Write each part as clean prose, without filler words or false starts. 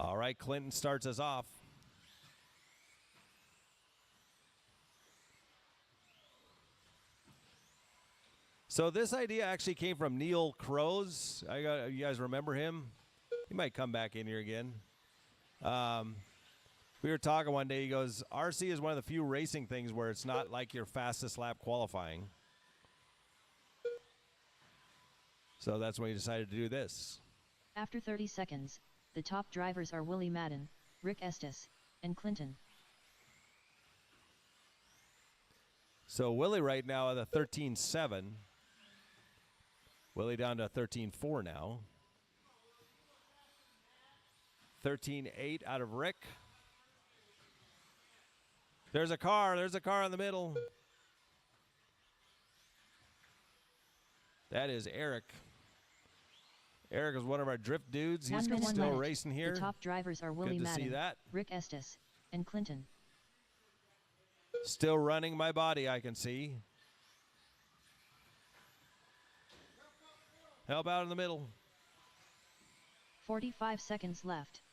All right, Clinton starts us off. So this idea actually came from Neil Crows. You guys remember him? He might come back in here again. We were talking one day. He goes, RC is one of the few racing things where it's not like your fastest lap qualifying. So that's when he decided to do this. After 30 seconds, the top drivers are Willie Madden, Rick Estes, and Clinton. So Willie right now at a 13.7. Willie down to a 13.4 now. 13.8 out of Rick. There's a car in the middle. That is Eric. Eric is one of our drift dudes. He's still racing here. The top drivers are Willie Madden, see that. Rick Estes, and Clinton. Still running my body, I can see. Help out in the middle. 45 seconds left.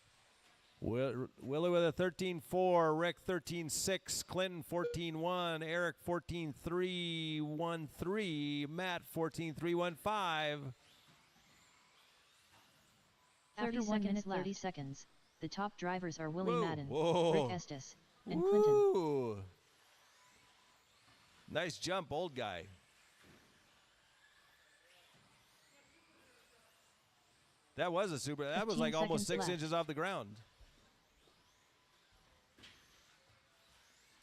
Willie with a 13.4, Rick 13.6, Clinton 14.1, Eric 14.313, Matt 14.315. After 1 minute 30 seconds, the top drivers are Willie Madden, Whoa. Rick Estes, and Clinton. Nice jump, old guy. That was a super. That was like almost 6 inches off the ground.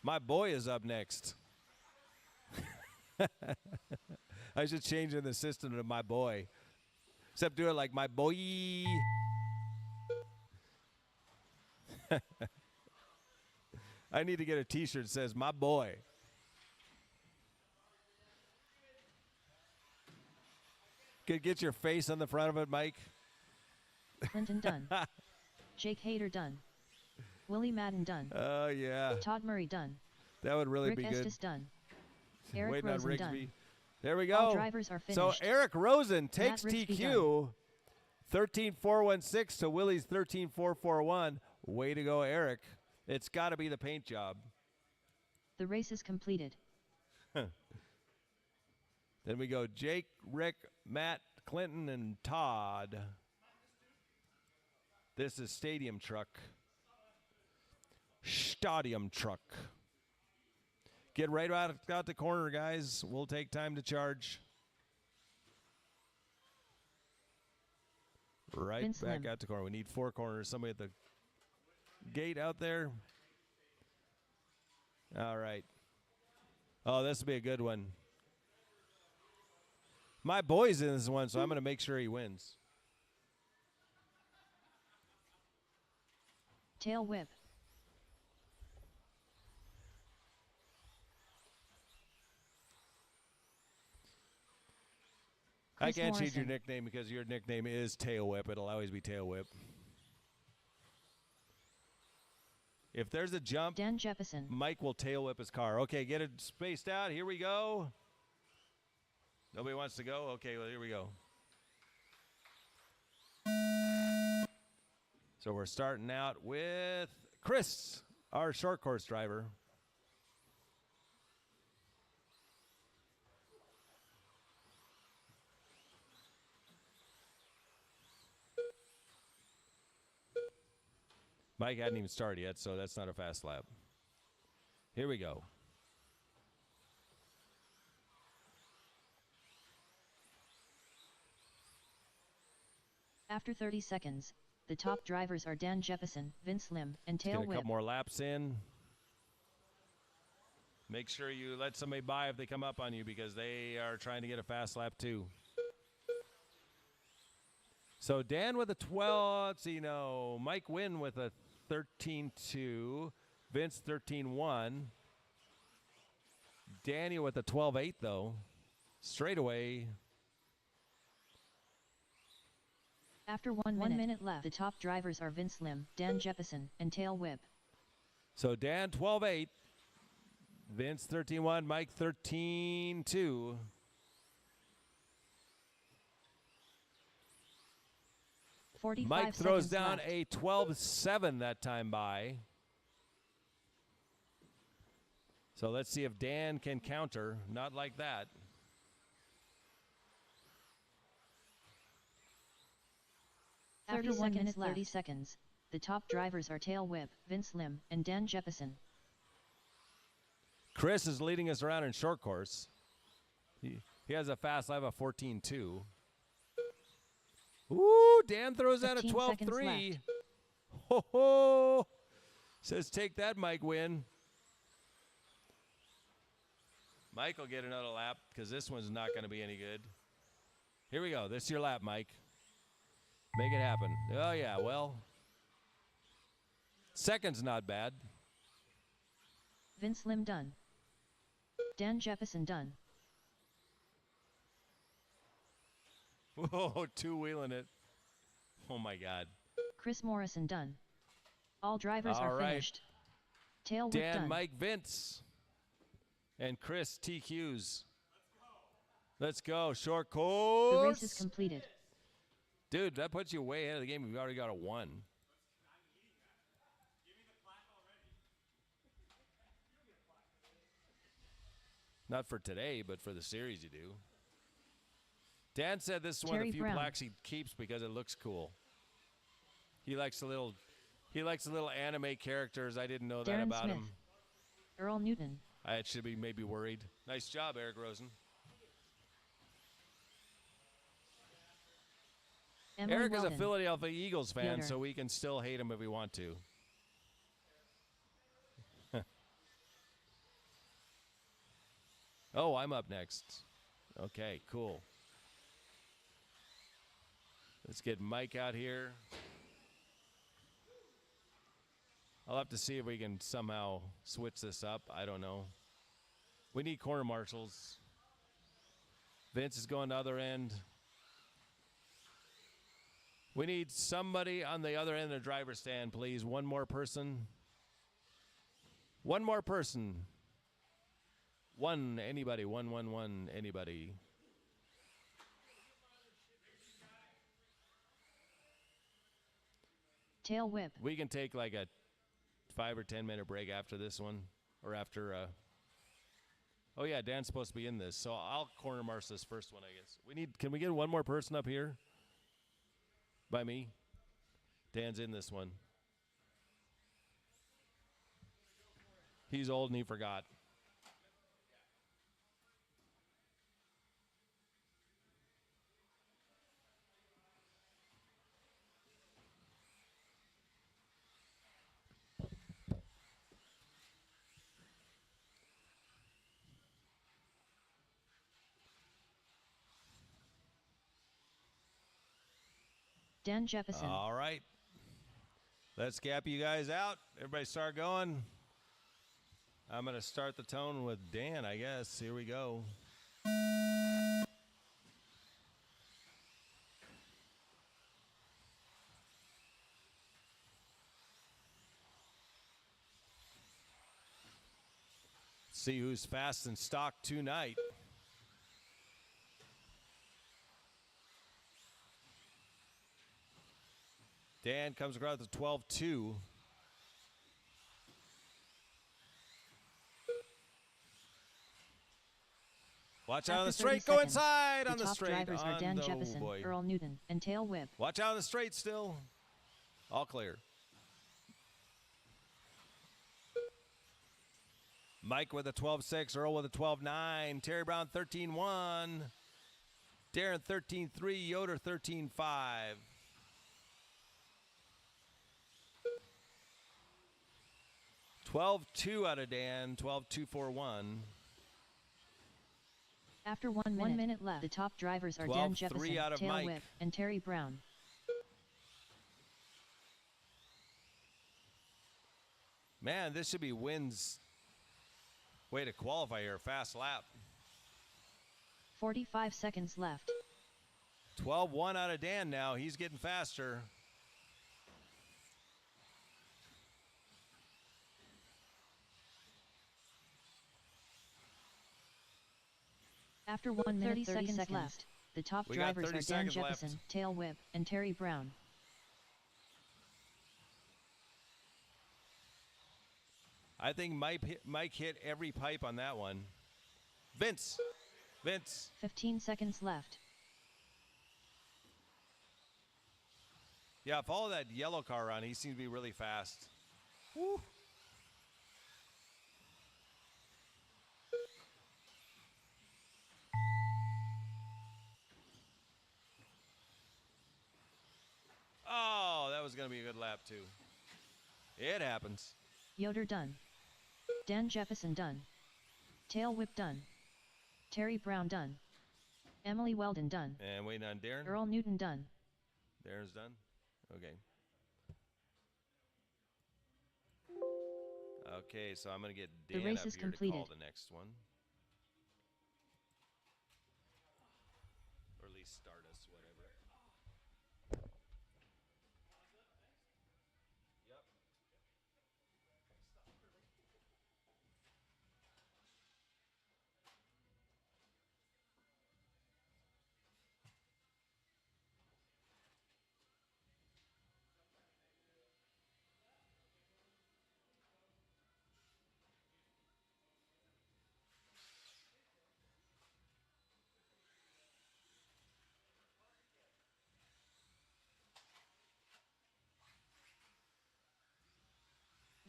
My boy is up next. I should change in the system to my boy. Except do it like my boy. I need to get a t-shirt that says my boy. Could get your face on the front of it, Mike. Clinton done. Jake Hader done. Willie Madden done. Oh, yeah. Todd Murray done. That would really Rick be good. Estes done. Eric Waiting Rosen on Rigsby. done. There we go. All drivers are finished. So Eric Rosen takes Matt Rigsby TQ. 13.416 to Willie's 13.441. Way to go, Eric. It's got to be the paint job. The race is completed. Then we go Jake, Rick, Matt, Clinton, and Todd. This is Stadium Truck. Stadium Truck. Get right out the corner, guys. We'll take time to charge. Right Vince back Lim. out the corner. We need 4 corners. Somebody at the gate out there. All right. Oh, this will be a good one. My boy's in this one, so I'm going to make sure he wins. Tail whip. I Chris can't change Morrison. your nickname because your nickname is Tail Whip. It'll always be Tail Whip. If there's a jump, Dan Jeppesen. Mike will tail whip his car. Okay, get it spaced out. Here we go. Nobody wants to go? Okay, well, here we go. So we're starting out with Chris, our short course driver. Mike hadn't even started yet, so that's not a fast lap. Here we go. After 30 seconds, the top drivers are Dan Jeppesen, Vince Lim, and Tail Get a Whip. couple more laps in. Make sure you let somebody by if they come up on you because they are trying to get a fast lap too. So Dan with a 12, let's see, no. Mike Wynn with a 13.2. Vince 13.1. Danny with a 12.8 though. Straight away. After 1 minute left, the top drivers are Vince Lim, Dan Jeppesen, and Tail Whip. So Dan 12.8. Vince 13.1. Mike 13.2. 45 Mike throws seconds down left. a 12-7 that time by. So let's see if Dan can counter. Not like that. After 1 minute 30 seconds, the top drivers are Tail Whip, Vince Lim, and Dan Jeppesen. Chris is leading us around in short course. He has a fast lap of 14.2. Ooh, Dan throws out a 12.3. Ho ho! Says take that, Mike Wynn. Mike will get another lap because this one's not going to be any good. Here we go. This is your lap, Mike. Make it happen. Oh, yeah, well. Second's not bad. Vince Lim done. Dan Jeppesen done. Whoa, two-wheeling it. Oh, my God. Chris Morrison done. All drivers are finished. Tail Whip Dan, done. Mike, Vince, and Chris TQs. Let's go. Short course. The race is completed. Dude, that puts you way ahead of the game. We've already got a 1. Not for today, but for the series you do. Dan said this is one of the few plaques he keeps because it looks cool. He likes the little anime characters. I didn't know that Darren about Smith. him. Earl Newton. I should be maybe worried. Nice job, Eric Rosen. Emily Eric is a Weldon. Philadelphia Eagles fan, Yoder. so we can still hate him if we want to. Oh, I'm up next. Okay, cool. Let's get Mike out here. I'll have to see if we can somehow switch this up. I don't know. We need corner marshals. Vince is going to the other end. We need somebody on the other end of the driver's stand, please. One more person. One more person. Anybody. One, anybody. Tail Whip. We can take like a 5 or 10 minute break after this one, or after. Oh yeah, Dan's supposed to be in this, so I'll corner marshal this first one, I guess. Can we get one more person up here? By me. Dan's in this one. He's old and he forgot. Dan Jeppesen. All right. Let's gap you guys out. Everybody start going. I'm going to start the tone with Dan, I guess. Here we go. See who's fast in stock tonight. Dan comes across the 12-2. Watch out on the straight. Go inside on the straight. The top drivers are Dan Jeppesen, Earl Newton, and Tail Whip. Watch out on the straight still. All clear. Mike with a 12-6. Earl with a 12-9. Terry Brown 13-1. Darren 13-3. Yoder 13-5. 12-2 out of Dan, 12-2-4-1. After 1 minute left, the top drivers are Dan Jeppesen, Tail Mike. Whip, and Terry Brown. Man, this should be Wynn's way to qualify here. Fast lap. 45 seconds left. 12-1 out of Dan now. He's getting faster. After 1 minute 30 seconds left, the top drivers are Dan Jeppesen, Tail Whip, and Terry Brown. I think Mike hit every pipe on that one. Vince. 15 seconds left. Yeah, follow that yellow car around. He seems to be really fast. Woo. Oh, that was going to be a good lap, too. It happens. Yoder done. Dan Jefferson done. Tail whip done. Terry Brown done. Emily Weldon done. And waiting on Darren. Earl Newton done. Darren's done? Okay. Okay, so I'm going to get Dan The race up is here completed. to call the next one. Or at least start us, whatever. Yep.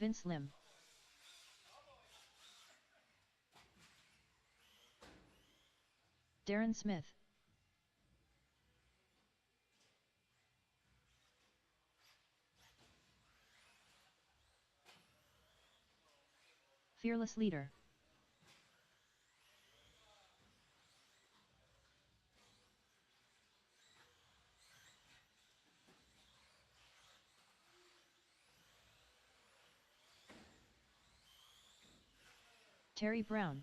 Vince Lim. Darren Smith. Fearless Leader. Terry Brown.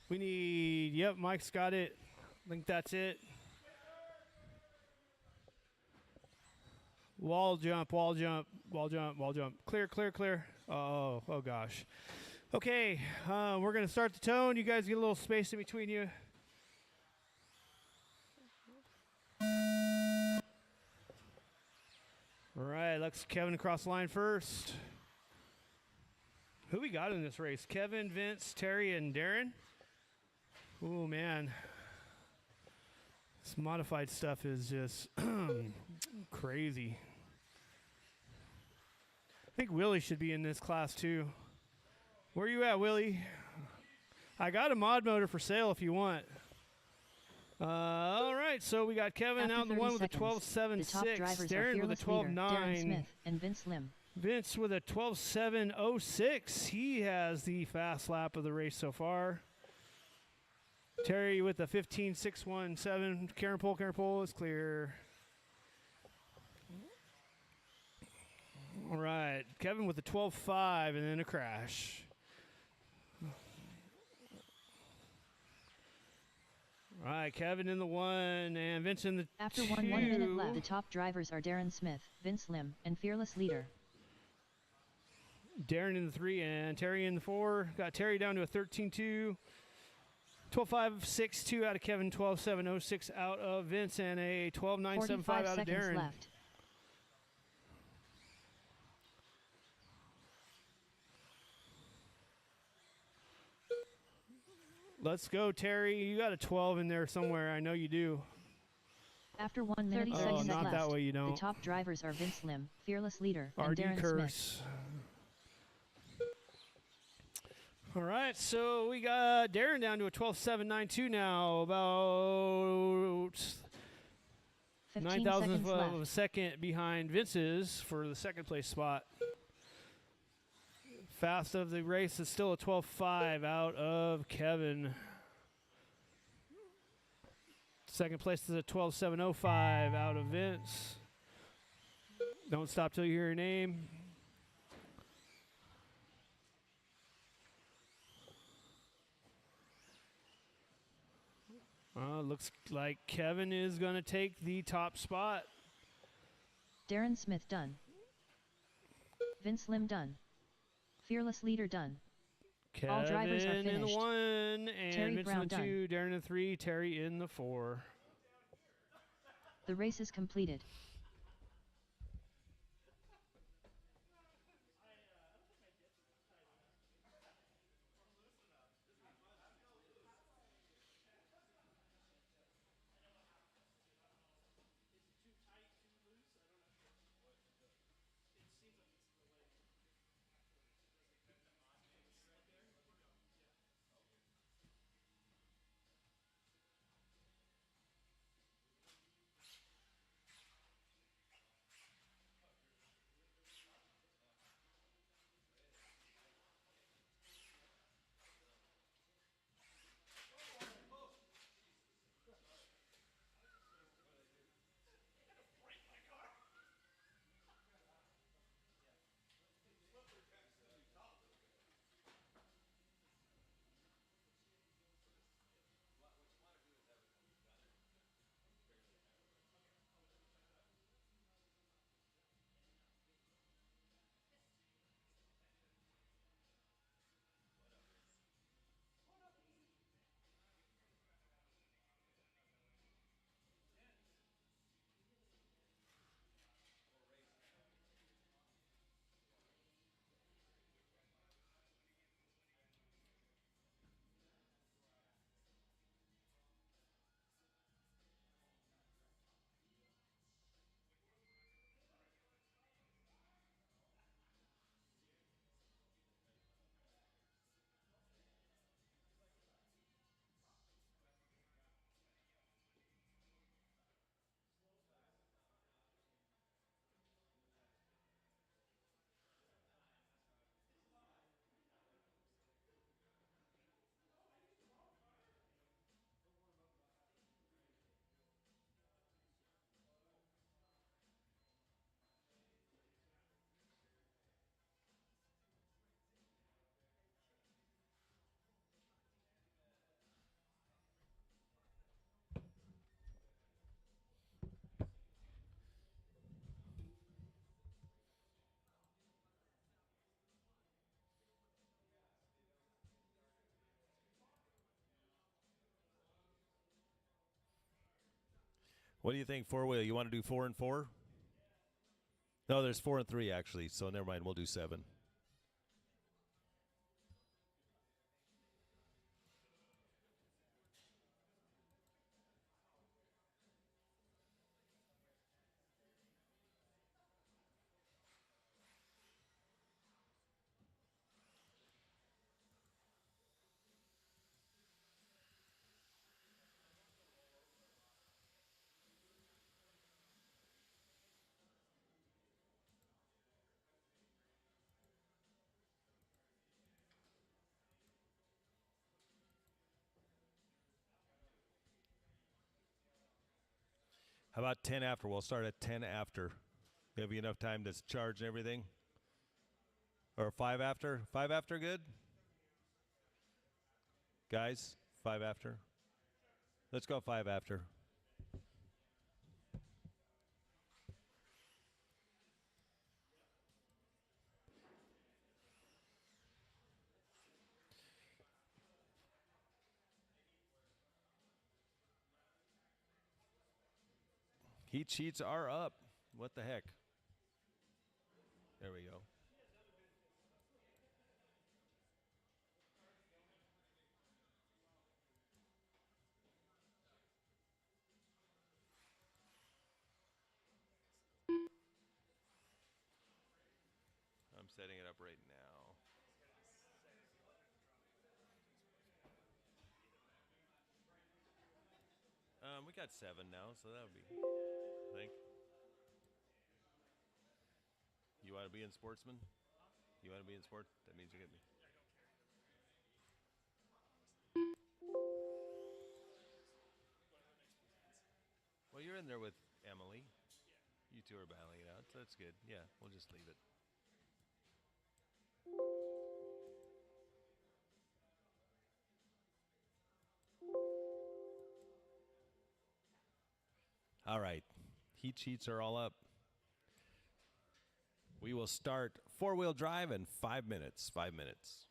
We need, yep, Mike's got it. I think that's it. Wall jump, wall jump, wall jump, wall jump. Clear, clear, clear. Oh gosh. Okay, we're going to start the tone. You guys get a little space in between you. All right, let's Kevin across the line first. Who we got in this race? Kevin, Vince, Terry, and Darren? Oh, man. This modified stuff is just crazy. I think Willie should be in this class, too. Where you at, Willie? I got a mod motor for sale if you want. All right, so we got Kevin After out in the one with a 12.7.6. The top drivers Darren are with a Fearless Leader, 12.9. Darren Smith and Vince Lim. Vince with a 12.7.06. He has the fast lap of the race so far. Terry with a 15.617. Karen Pole is clear. All right, Kevin with a 12.5 and then a crash. All right, Kevin in the one and Vince in the After two. 1 minute left, the top drivers are Darren Smith, Vince Lim, and Fearless Leader. Darren in the 3 and Terry in the 4. Got Terry down to a 13.2. 12.562 out of Kevin, 12.706 out of Vince, and a 12.975 45 out of seconds Darren. left. Let's go, Terry. You got a 12 in there somewhere. I know you do. After 1 minute 30 Oh, seconds not left. that way you don't. The top drivers are Vince Lim, Fearless Leader, and RD Darren Smith. curse. All right, so we got Darren down to a 12.792 now, about 15 9,000th seconds of a left. second behind Vince's for the second place spot. Fast of the race is still a 12.5 out of Kevin. Second place is a 12.705 out of Vince. Don't stop till you hear your name. Looks like Kevin is going to take the top spot. Darren Smith done. Vince Lim done. Fearless Leader done. Kevin All drivers are in the finished. 1 and Terry Vince Brown in the 2, Darren in the 3, Terry in the 4. The race is completed. What do you think, four-wheel? You want to do 4 and 4? No, there's 4 and 3, actually, so never mind. We'll do 7. How about 10 after? We'll start at 10 after. Give you enough time to charge and everything? Or 5 after? 5 after good? Guys, 5 after? Let's go 5 after. Heat sheets are up. What the heck? There we go. I'm setting it up right now. We got 7 now, so that would be, I think. You want to be in sportsman? You want to be in sport? That means you get me. Well, you're in there with Emily. You two are battling it out, so that's good. Yeah, we'll just leave it. All right. Heat sheets are all up. We will start 4-wheel drive in 5 minutes. 5 minutes.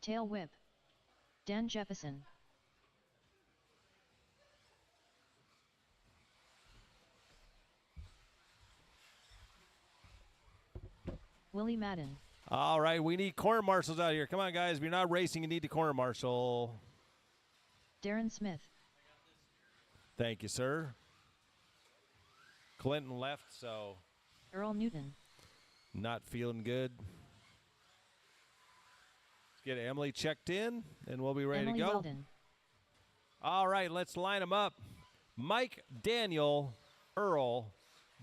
Tail whip. Dan Jefferson. Willie Madden. All right, we need corner marshals out here. Come on, guys. If you're not racing, you need the corner marshal. Darren Smith. Thank you, sir. Clinton left, so Earl Newton. not feeling good. Let's get Emily checked in, and we'll be ready Emily to go. Weldon. All right, let's line them up. Mike, Daniel, Earl,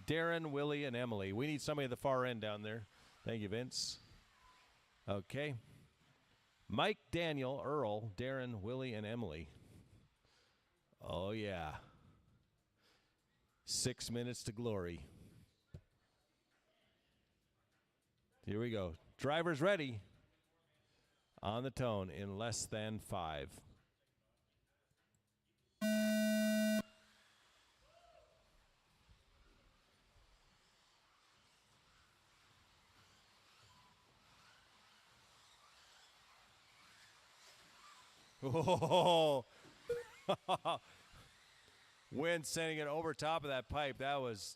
Darren, Willie, and Emily. We need somebody at the far end down there. Thank you, Vince. Okay. Mike, Daniel, Earl, Darren, Willie, and Emily. Oh, yeah. 6 minutes to glory. Here we go. Drivers ready. On the tone in less than 5. Oh, wind sending it over top of that pipe. That was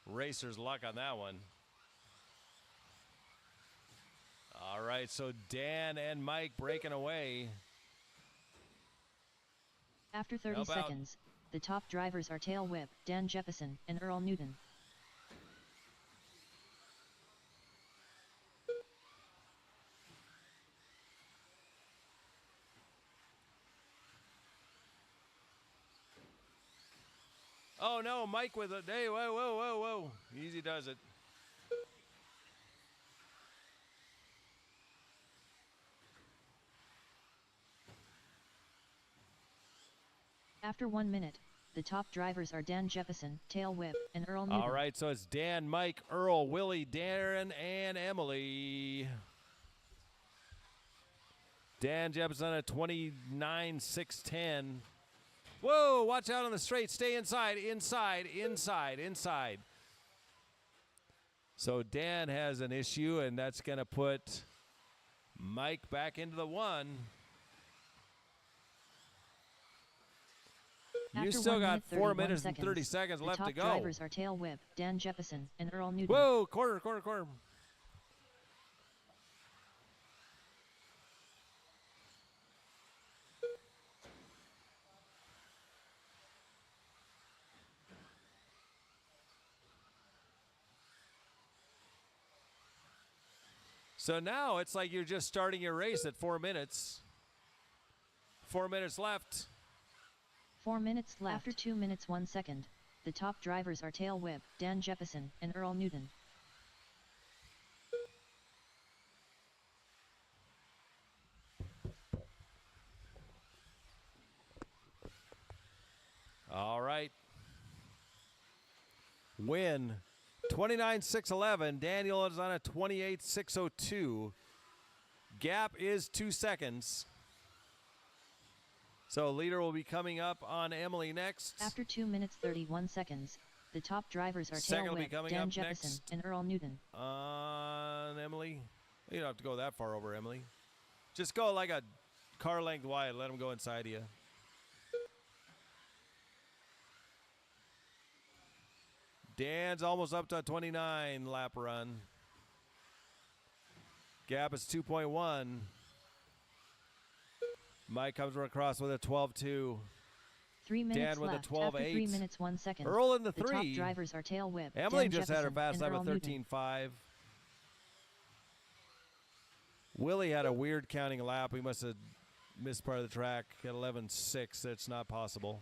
racer's luck on that one. All right, so Dan and Mike breaking away. After 30 How about- seconds, the top drivers are Tail Whip, Dan Jefferson, and Earl Newton. Oh, no, Mike with a, hey, whoa, whoa, whoa, whoa. Easy does it. After 1 minute, the top drivers are Dan Jefferson, Tail Whip, and Earl Newton. All right, so it's Dan, Mike, Earl, Willie, Darren, and Emily. Dan Jefferson at 29.610. Whoa, watch out on the straight. Stay inside, inside, inside, inside. So Dan has an issue, and that's going to put Mike back into the one. You After still 1 got minute, 4 31 minutes and seconds, 30 seconds the left top to go. drivers are Tail Whip, Dan Jefferson, and Earl Newton. Whoa, corner, corner, corner. So now it's like you're just starting your race at 4 minutes. 4 minutes left. 4 minutes left. After 2 minutes 1 second, the top drivers are Tail Whip, Dan Jefferson, and Earl Newton. All right. Win 29.611. Daniel is on a 28.602. Gap is 2 seconds. So leader will be coming up on Emily next. After 2 minutes 31 seconds, the top drivers are Second Tail will be Whip, coming Dan up Jefferson, next. and Earl Newton. On Emily. You don't have to go that far over, Emily. Just go like a car length wide. Let them go inside of you. Dan's almost up to a 29 lap run. Gap is 2.1. Mike comes across with a 12.2. 3 minutes Dan with a left. 12.8. After 3 minutes 1 second, Earl in the the top 3. drivers are Tail Whip, Emily Dan just had her Jefferson, fast and lap Earl of Newton. 13.5. Willie had a weird counting lap. We must have missed part of the track at 11.6. That's not possible.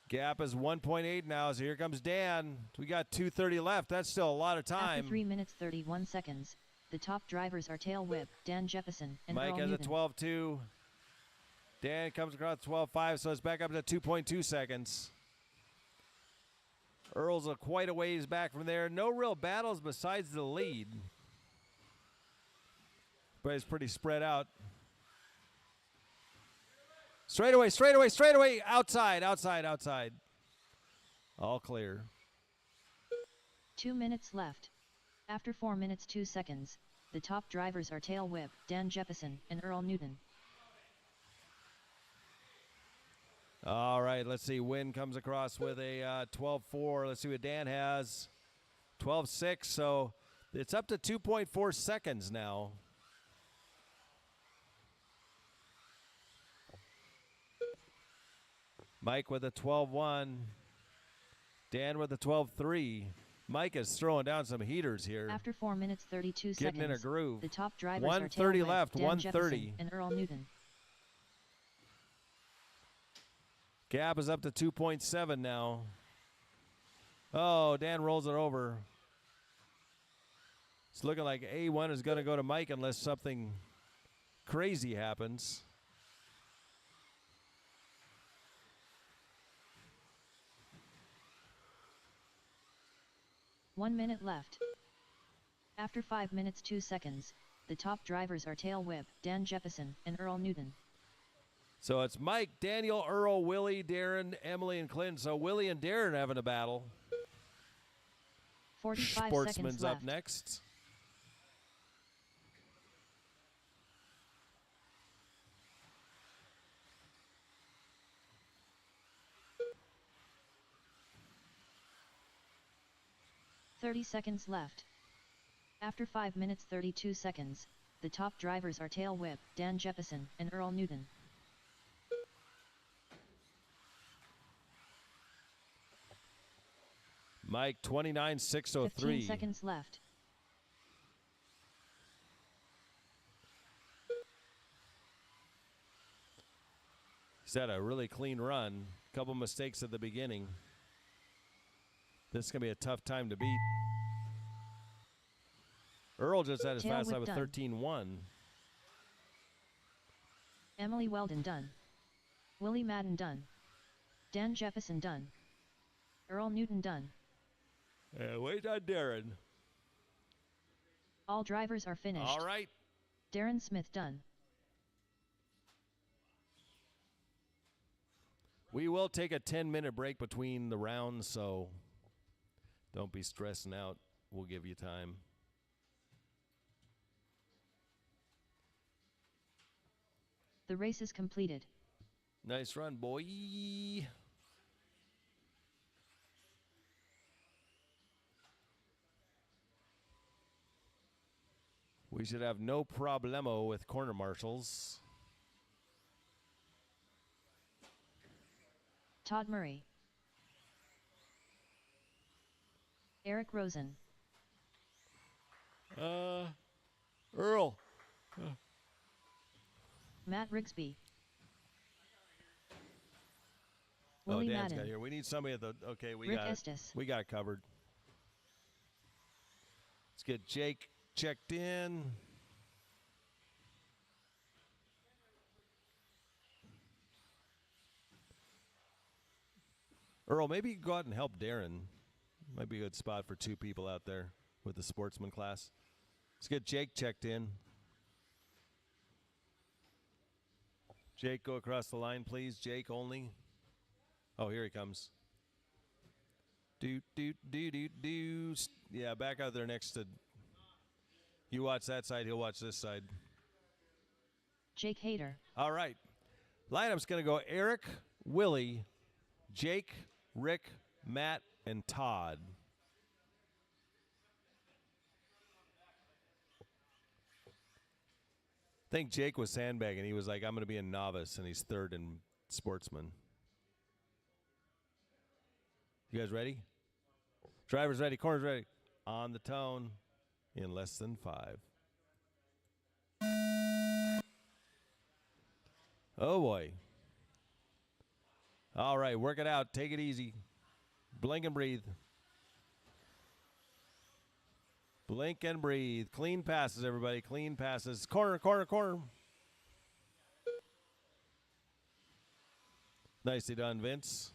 Gap is 1.8 now, so here comes Dan. We got 2:30 left. That's still a lot of time. After 3 minutes 31 seconds, the top drivers are Tail Whip, Dan Jefferson, and Mike Earl has Newton. a 12.2. Dan comes across 12.5, so it's back up to 2.2 seconds. Earl's quite a ways back from there. No real battles besides the lead. But it's pretty spread out. Straight away, straight away, straight away. Outside, outside, outside. All clear. 2 minutes left. After 4 minutes 2 seconds, the top drivers are Tail Whip, Dan Jefferson, and Earl Newton. All right, let's see. Wynn comes across with a 12.4. Let's see what Dan has. 12.6, so it's up to 2.4 seconds now. Mike with a 12.1. Dan with a 12.3. Mike is throwing down some heaters here. After 4 minutes 32 Getting seconds, in a groove. the top drivers are Tail 130 Whip, left, Dan 130. Jefferson, and Earl Newton. Gap is up to 2.7 now. Oh, Dan rolls it over. It's looking like A1 is going to go to Mike unless something crazy happens. One minute left. After 5 minutes 2 seconds, the top drivers are Tail Whip, Dan Jefferson, and Earl Newton. So it's Mike, Daniel, Earl, Willie, Darren, Emily, and Clinton. So Willie and Darren having a battle. 45 Sportsman's seconds up left. next. "30 seconds left. After 5 minutes 32 seconds, the top drivers are Tail Whip, Dan Jefferson, and Earl Newton. Mike, 29.603. 15 seconds left. He's had a really clean run. Couple mistakes at the beginning. This is going to be a tough time to beat. Earl just had his Tail fast whip lap with done. 13.1. Emily Weldon done. Willie Madden done. Dan Jefferson done. Earl Newton done. Wait on Darren. All drivers are finished. All right. Darren Smith done. We will take a 10-minute break between the rounds, so don't be stressing out. We'll give you time. The race is completed. Nice run, boy. We should have no problemo with corner marshals. Todd Murray. Eric Rosen. Earl. Matt Rigsby. Oh, Willie Dan's Madden. got here. We need somebody at the. Okay, we Rick got Estes. it. We got it covered. Let's get Jake checked in. Earl, maybe you can go out and help Darren. Might be a good spot for two people out there with the sportsman class. Let's get Jake checked in. Jake, go across the line, please. Jake only. Oh, here he comes. Do. Yeah, back out there next to. You watch that side, he'll watch this side. Jake Hayter. All right. Lineup's going to go Eric, Willie, Jake, Rick, Matt, and Todd. I think Jake was sandbagging. He was like, I'm going to be a novice, and he's third in sportsman. You guys ready? Drivers ready, corners ready. On the tone in less than 5. Oh, boy. All right, work it out. Take it easy. Blink and breathe. Blink and breathe. Clean passes, everybody. Clean passes. Corner, corner, corner. Nicely done, Vince.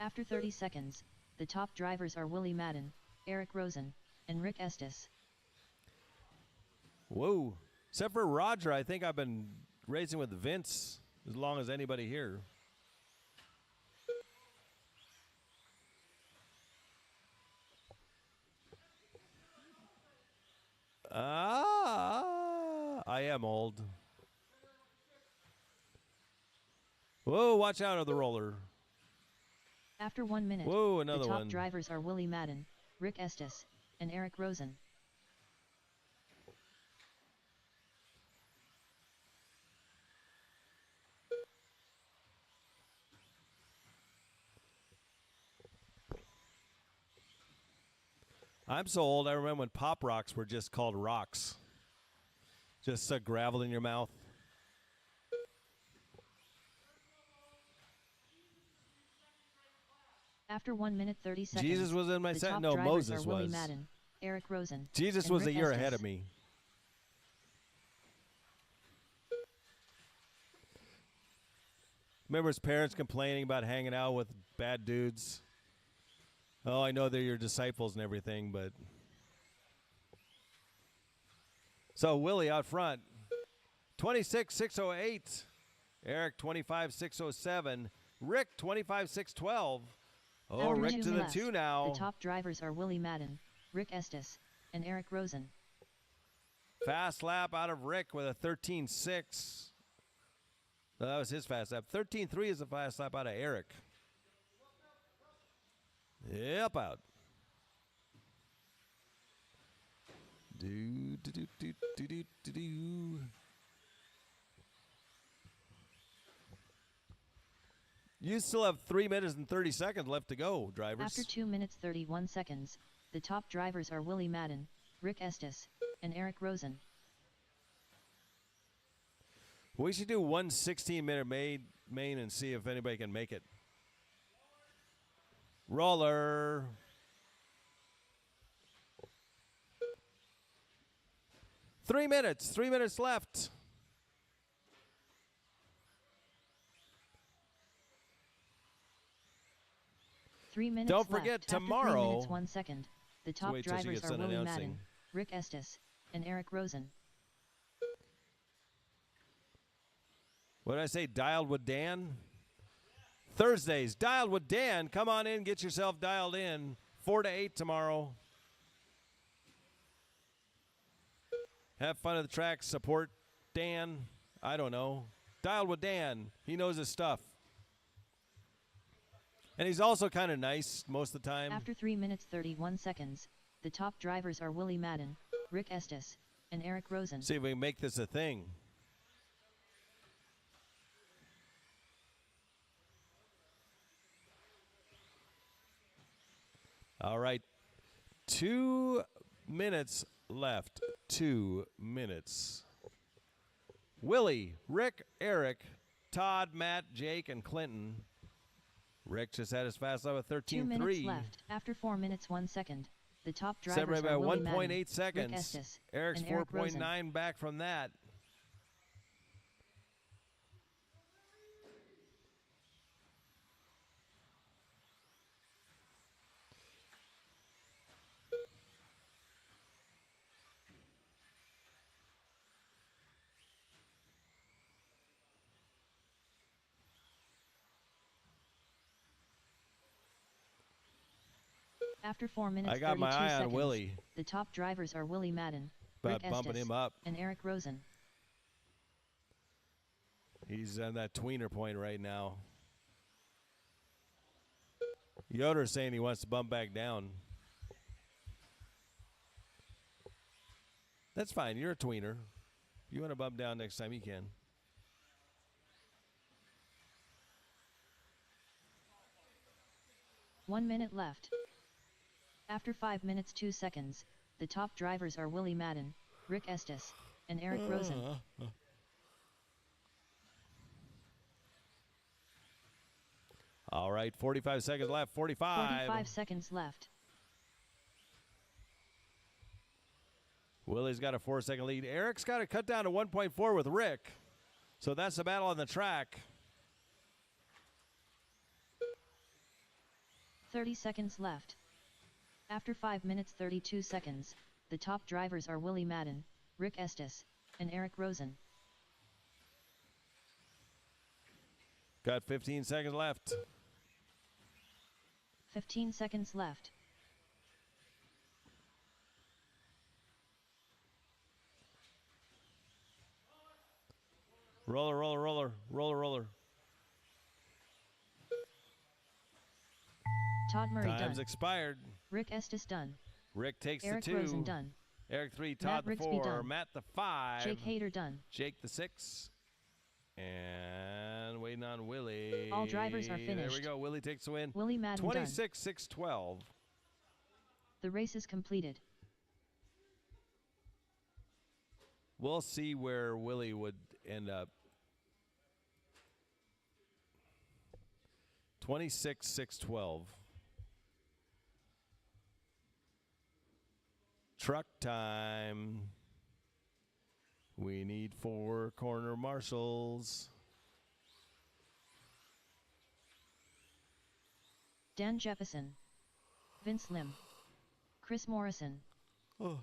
After 30 seconds, the top drivers are Willie Madden, Eric Rosen, and Rick Estes. Whoa. Except for Roger, I think I've been racing with Vince as long as anybody here. I am old. Whoa, watch out of the roller. After 1 minute, Whoa, another the top one. drivers are Willie Madden, Rick Estes, and Eric Rosen. I'm so old, I remember when Pop Rocks were just called rocks. Just gravel in your mouth. After 1 minute 30 seconds, Jesus was in my the set. top No, drivers Moses are Willie was. Madden, Eric Rosen, Jesus and was Rick a year Estes. ahead of me. Remember his parents complaining about hanging out with bad dudes? Oh, I know they're your disciples and everything, but... So, Willie out front. 26,608. Eric, 25,607. Rick, 25,612. Oh, After Rick 2 to the minutes, 2 now. The top drivers are Willie Madden, Rick Estes, and Eric Rosen. Fast lap out of Rick with a 13.6. No, that was his fast lap. 13.3 is the fast lap out of Eric. Yep, out. Do, do, do, do, do, do, do, do. You still have 3 minutes and 30 seconds left to go, drivers. After 2 minutes 31 seconds, the top drivers are Willie Madden, Rick Estes, and Eric Rosen. We should do 1 16-minute main and see if anybody can make it. Roller. Three minutes left. Minutes Don't forget left. tomorrow. After 3 minutes 1 second, the top wait till she drivers gets are done Willie announcing. Madden, Rick Estes, and Eric Rosen. What did I say? Dialed with Dan? Thursdays, Dialed with Dan. Come on in, get yourself dialed in. 4 to 8 tomorrow. Have fun at the track. Support Dan. I don't know. Dialed with Dan. He knows his stuff. And he's also kind of nice most of the time. After 3 minutes 31 seconds, the top drivers are Willie Madden, Rick Estes, and Eric Rosen. See if we can make this a thing. All right. 2 minutes left. 2 minutes. Willie, Rick, Eric, Todd, Matt, Jake, and Clinton. Rick just had his fast lap at 13.3. 2 minutes left. After 4 minutes 1 second, the top drivers Separated by are Willie 1.8 Madden, seconds. Rick Estes, Eric's and Eric Rosen. 4.9 back from that. After 4 minutes I got 32 my eye on seconds, Willie. the top drivers are Willie Madden, About Rick bumping Estes, him up. and Eric Rosen. He's on that tweener point right now. Yoder's saying he wants to bump back down. That's fine. You're a tweener. If you want to bump down next time, you can. One minute left. After 5 minutes 2 seconds, the top drivers are Willie Madden, Rick Estes, and Eric Rosen. All right, 45 seconds left. 45. 45 seconds left. Willie's got a 4-second lead. Eric's got to cut down to 1.4 with Rick. So that's the battle on the track. 30 seconds left. After 5 minutes 32 seconds, the top drivers are Willie Madden, Rick Estes, and Eric Rosen. Got 15 seconds left. 15 seconds left. Roller, roller, roller, roller, roller. Todd Murray Time's done. expired. Rick Estes done. Rick takes Eric the 2. Rosen done. Eric 3, Matt Todd the Rigsby 4, done. Matt the 5. Jake Hayter done. Jake the 6. And waiting on Willie. All drivers are There we finished. go. Willie takes the win. Willie Madden done. 26-6-12. The race is completed. We'll see where Willie would end up. 26-6-12. Truck time. We need 4 corner marshals. Dan Jefferson, Vince Lim, Chris Morrison. Oh.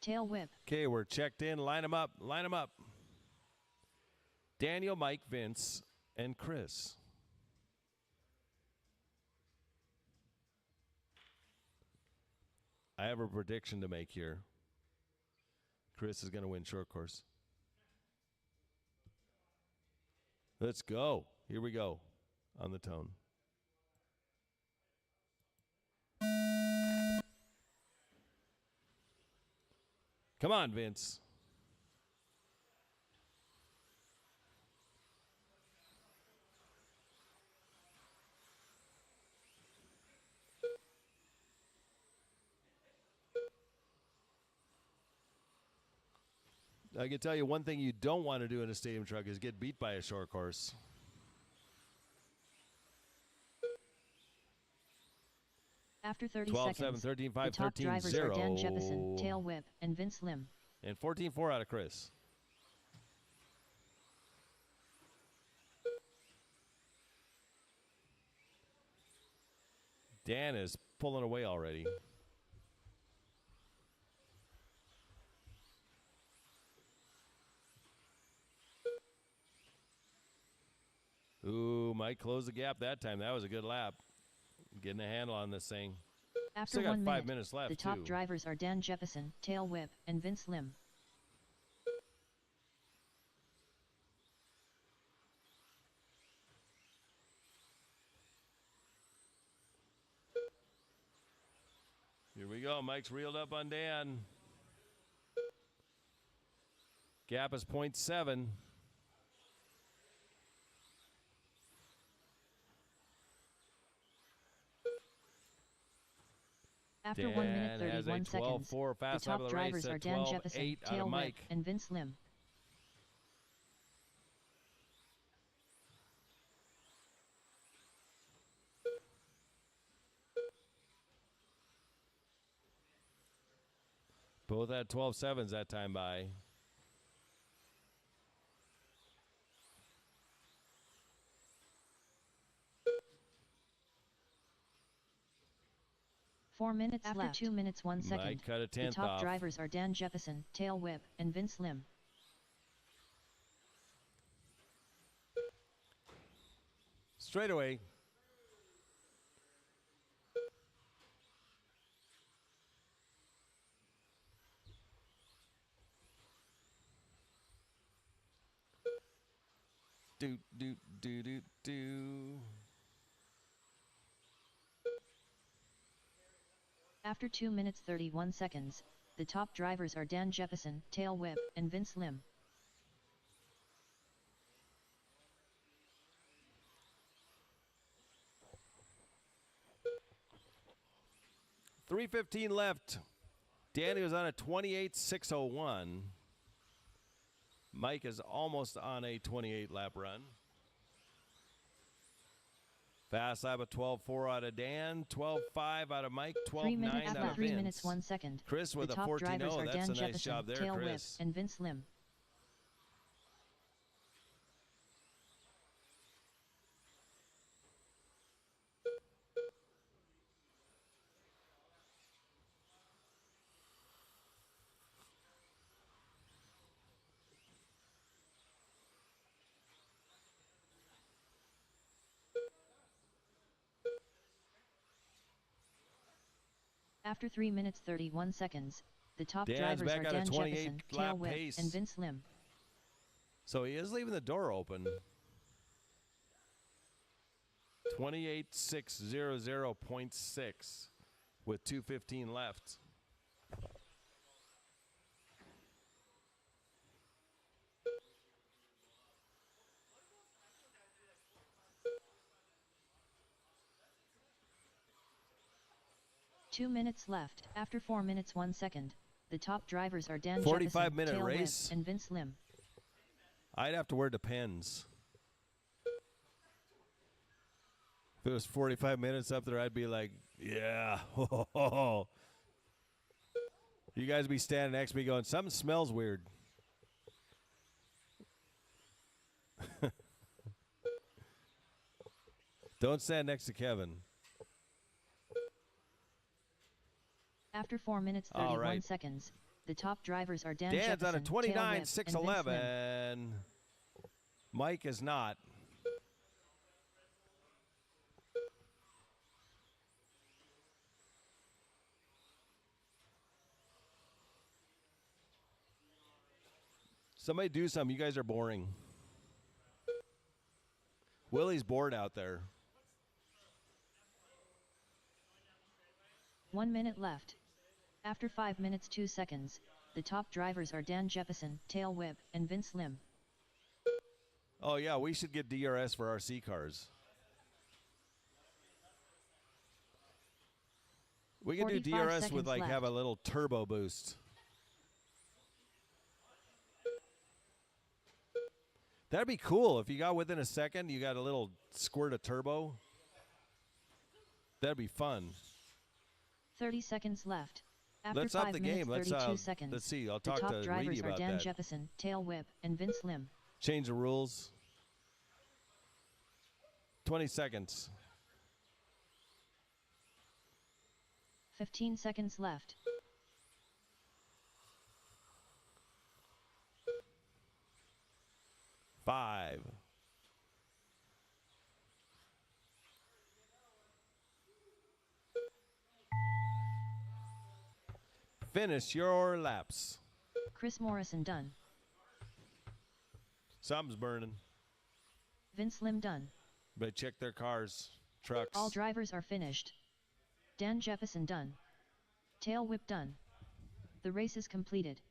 Tail whip. Okay, we're checked in. Line them up. Line them up. Daniel, Mike, Vince, and Chris. I have a prediction to make here. Chris is going to win short course. Let's go. Here we go on the tone. Come on, Vince. I can tell you one thing you don't want to do in a stadium truck is get beat by a short course. After 30 12, seconds, 7, 13, the 5, top 13, drivers 0. are Dan Jefferson, Tail whip, and Vince Lim. And 14-4 out of Chris. Dan is pulling away already. Ooh, might close the gap that time. That was a good lap. Getting a handle on this thing. After Still got 1 5 minute, minutes left, the top too. drivers are Dan Jefferson, Tail whip, and Vince Lim. Here we go. Mike's reeled up on Dan. Gap is 0.7. After 1 minute Dan has a 31 seconds, 12-4 the fast lap top of the race drivers at are Dan Jefferson, 12-8 out Tail of whip, Mike. and Vince Lim. Both had 12-7s that time by. Four minutes After left. 2 minutes 1 second. Mike cut a The 10th top off. drivers are Dan Jefferson, Tail whip, and Vince Lim. Straight away. Do, do, do, do, do. After 2 minutes 31 seconds, the top drivers are Dan Jefferson, Tail whip, and Vince Lim. .315 left. Danny was on a 28.601. Mike is almost on a 28 lap run. Fast lap of 12.4 out of Dan, 12.5 out of Mike, 3 minutes 12.9 out after of 3 Vince. minutes 1 second. Chris with The a top 14.0. drivers are That's Dan a nice Jefferson, job there, Tail Whip, Chris. and Vince Lim. After 3 minutes 31 seconds, the top Dan's drivers back are at a Dan 28 Jefferson, Tail lap Whip, pace. and Vince Lim. So he is leaving the door open. 28.600.6 with 2:15 left. Two minutes left. After 4 minutes 1 second, the top drivers are Dan 45-minute Jefferson, Tail race. Whip, and Vince Lim. I'd have to wear Depends. If it was 45 minutes up there, I'd be like, yeah. You guys be standing next to me going, something smells weird. Don't stand next to Kevin. After 4 minutes All 31 right. seconds, the top drivers are Dan Dan's Jefferson, on a Tail Whip, and Vince 29.611. Lim. Mike is not. Somebody do something. You guys are boring. Willie's bored out there. 1 minute left. After 5 minutes 2 seconds, the top drivers are Dan Jefferson, Tail Whip, and Vince Lim. Oh, yeah, we should get DRS for RC cars. We can do 45 DRS with, seconds like, have a left. little turbo boost. That'd be cool. If you got within a second, you got a little squirt of turbo. That'd be fun. 30 seconds left. After Let's 5 up the minutes game. Let's 32 seconds, let's see. I'll the talk top to drivers Reedy are about Dan that. Jefferson, Tail Whip, and Vince Lim. Change the rules. 20 seconds. 15 seconds left. Five. Finish your laps. Chris Morrison done. Something's burning. Vince Lim done. But check their cars, trucks. All drivers are finished. Dan Jefferson done. Tail Whip done. The race is completed.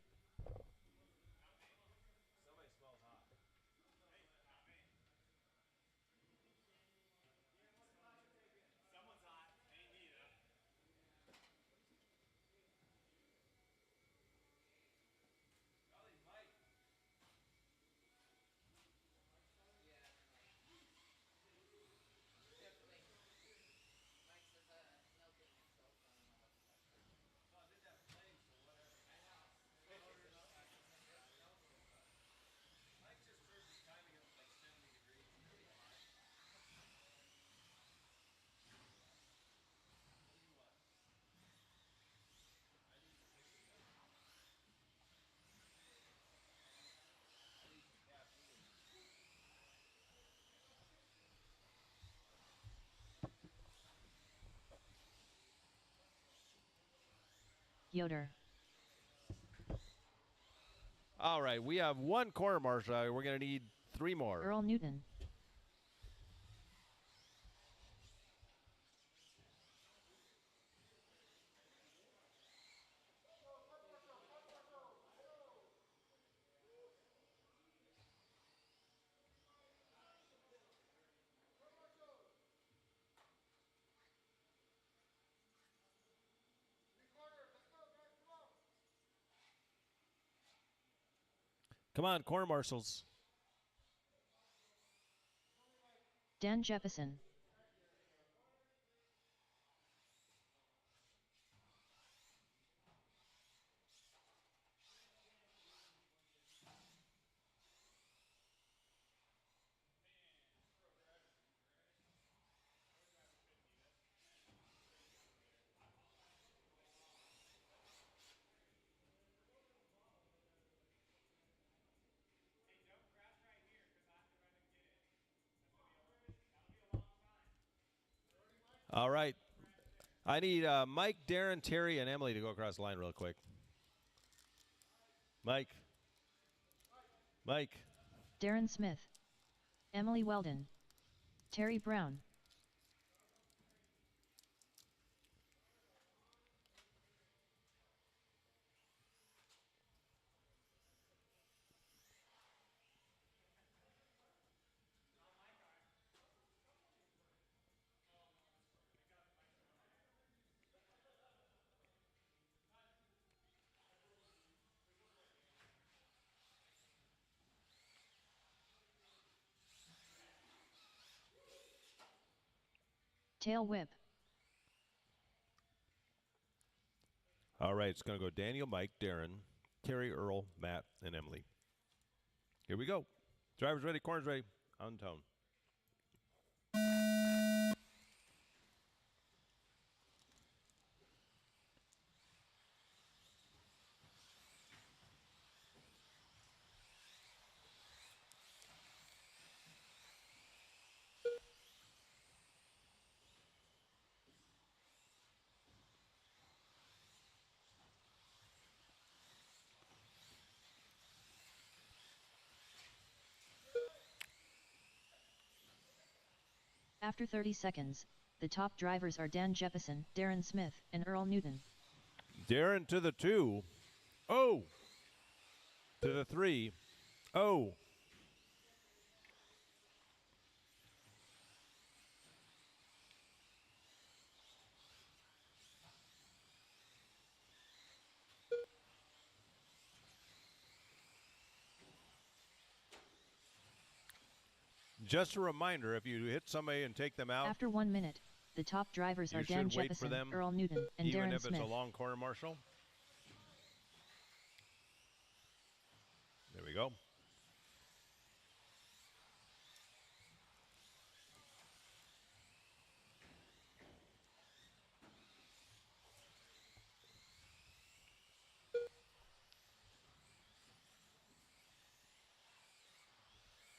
Yoder. All right, we have one corner marshal. We're going to need three more. Earl Newton. Come on, corner marshals. Dan Jefferson. All right. I need Mike, Darren, Terry, and Emily to go across the line real quick. Mike. Mike. Darren Smith, Emily Weldon, Terry Brown. Tail whip. All right, it's going to go Daniel, Mike, Darren, Terry, Earl, Matt, and Emily. Here we go. Drivers ready, corners ready, on tone. After 30 seconds, the top drivers are Dan Jefferson, Darren Smith, and Earl Newton. Darren to the 2. Oh. To the 3. Oh. Just a reminder, if you hit somebody and take them out, After 1 minute, the top drivers you are Dan should wait for Jefferson, them, Earl Newton, and even Darren if Smith. it's a long corner marshal. There we go.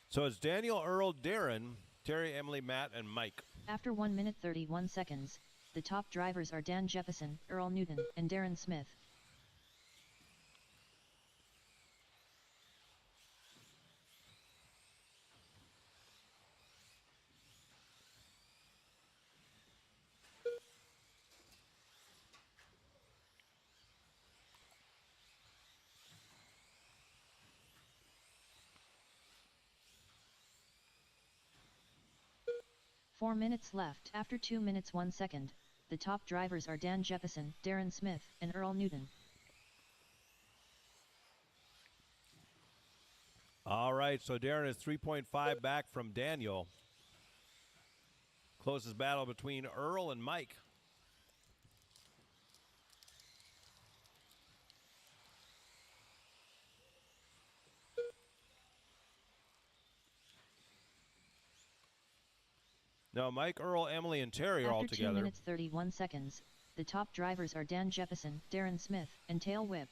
So it's Daniel, Earl, Darren, Terry, Emily, Matt, and Mike. After 1 minute 31 seconds, the top drivers are Dan Jefferson, Earl Newton, and Darren Smith. Four minutes left. After 2 minutes 1 second, the top drivers are Dan Jefferson, Darren Smith, and Earl Newton. All right, so Darren is 3.5 back from Daniel. Closest battle between Earl and Mike. No, Mike, Earl, Emily, and Terry are all After 2 together. minutes 31 seconds, the top drivers are Dan Jefferson, Darren Smith, and Tail Whip.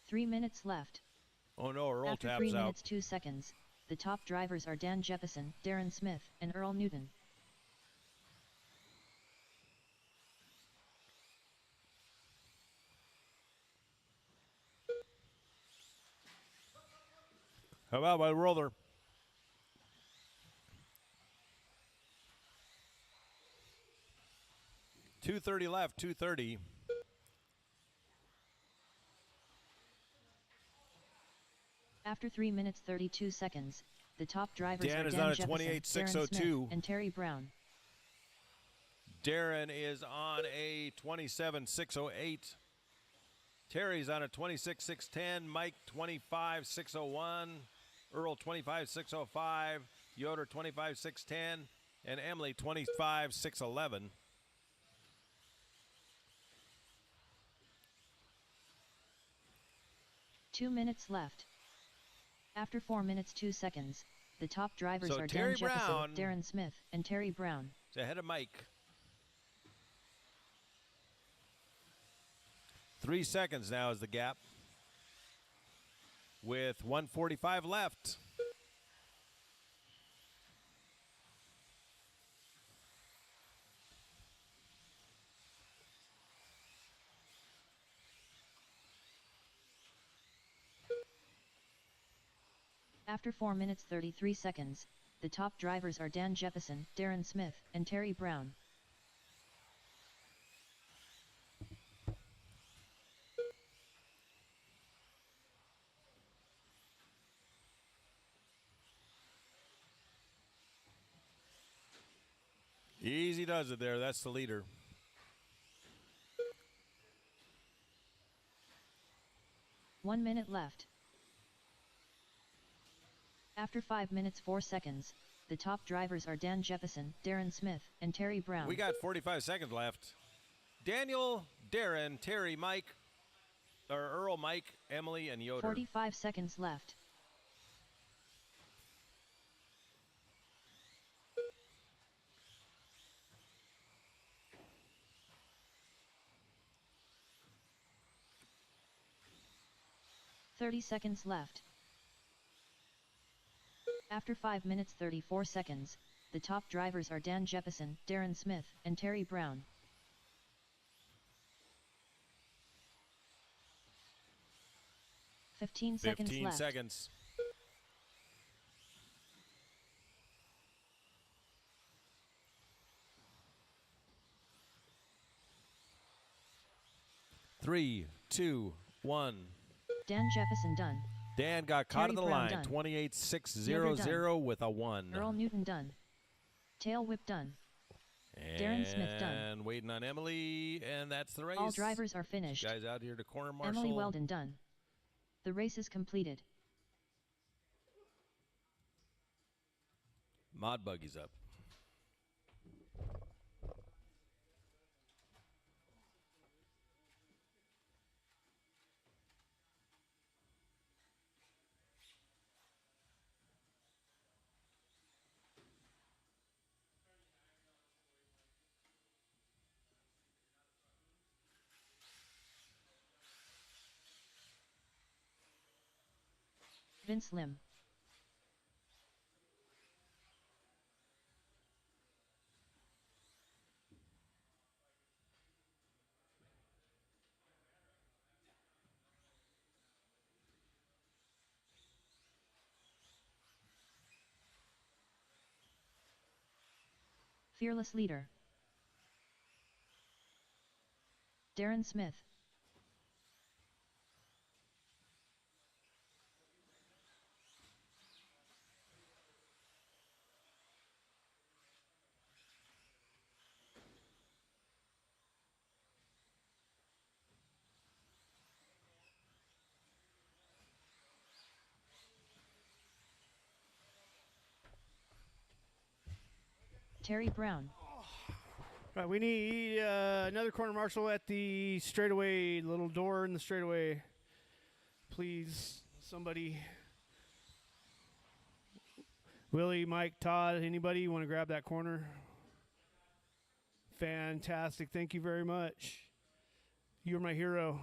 Three minutes left. Oh no, Earl After taps 3 out. minutes 2 seconds, the top drivers are Dan Jefferson, Darren Smith, and Earl Newton. How about my roller? .230 left, 230. After 3 minutes 32 seconds, the top drivers Dan are is Dan on a Jefferson, Darren 28.602. Smith, and Terry Brown. Darren is on a 27.608. Terry's on a 26.610. Mike 25.601. Earl 25.605. Yoder 25.610. And Emily 25.611. Two minutes left. After 4 minutes 2 seconds, the top drivers So are Terry Dan Jefferson, Brown Darren Smith, and Terry Brown. is ahead of Mike. 3 seconds now is the gap. With 1:45 left. After 4 minutes 33 seconds, the top drivers are Dan Jefferson, Darren Smith, and Terry Brown. Easy does it there. That's the leader. One minute left. After 5 minutes 4 seconds, the top drivers are Dan Jefferson, Darren Smith, and Terry Brown. We got 45 seconds left. Daniel, Darren, Terry, Mike, or Earl, Mike, Emily, and Yoder. 45 seconds left. "30 seconds left. After 5 minutes 34 seconds, the top drivers are Dan Jefferson, Darren Smith, and Terry Brown. "15 seconds 15 left. seconds. Three, two, one. Dan Jefferson done. Dan got caught at Terry the Brown line. done. 28-6-0-0 with a 1. Earl Newton done. Tail whip done. Darren Smith done. And waiting on Emily, and that's the race. All drivers are finished. Guys out here to corner marshal. Emily Weldon done. The race is completed. Mod Buggy's up. Vince Lim. Fearless leader. Darren Smith. Terry Brown. Right, we need another corner marshal at the straightaway, little door in the straightaway. Please, somebody. Willie, Mike, Todd, anybody, you want to grab that corner? Fantastic. Thank you very much. You're my hero.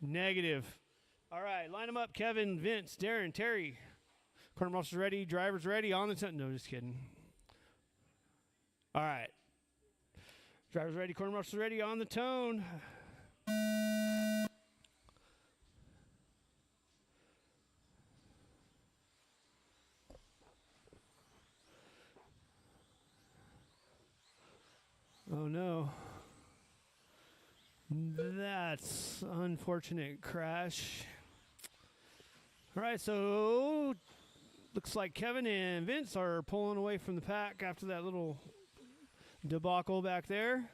Negative. All right, line them up. Kevin, Vince, Darren, Terry. Corner marshals ready, drivers ready, on the tent. No, just kidding. All right. Drivers ready, corner marshals ready, on the tone. Oh no. That's unfortunate crash. All right, so looks like Kevin and Vince are pulling away from the pack after that little debacle back there.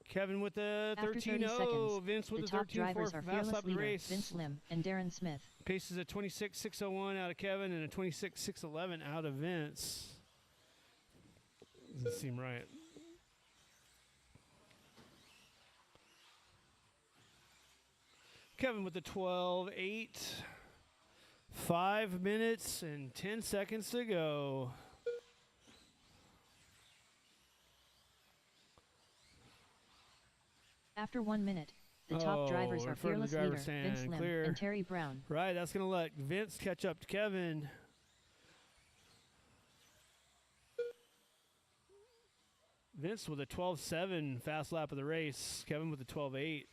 Kevin with the After 30 13-0, seconds, Vince with the the top 13-4 drivers are fast Fearless lap of the leader, race. Vince Lim, and Darren Smith. Pace is a 26.601 out of Kevin and a 26.611 out of Vince. Doesn't seem right. Kevin with the 12.8. 5 minutes and 10 seconds to go. After 1 minute, the top drivers in are front of the Fearless Leader, driver's stand, Vince Lim, clear. and Terry Brown. Right, that's going to let Vince catch up to Kevin. Vince with a 12.7 fast lap of the race. Kevin with a 12.8.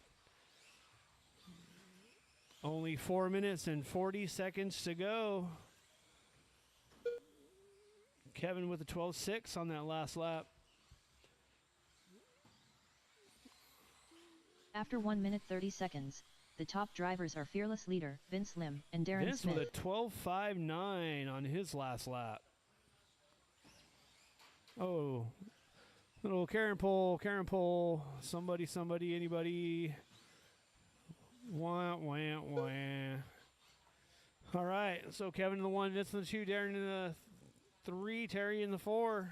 Only 4 minutes and 40 seconds to go. Kevin with a 12.6 on that last lap. After 1 minute 30 seconds, the top drivers are Fearless Leader, Vince Lim, and Darren Vince Smith. with a 12.59 on his last lap. Oh, little Karen pole, somebody, anybody. Wah, wah, wah. All right, so Kevin in the 1, Vince in the 2, Darren in the 3, Terry in the 4.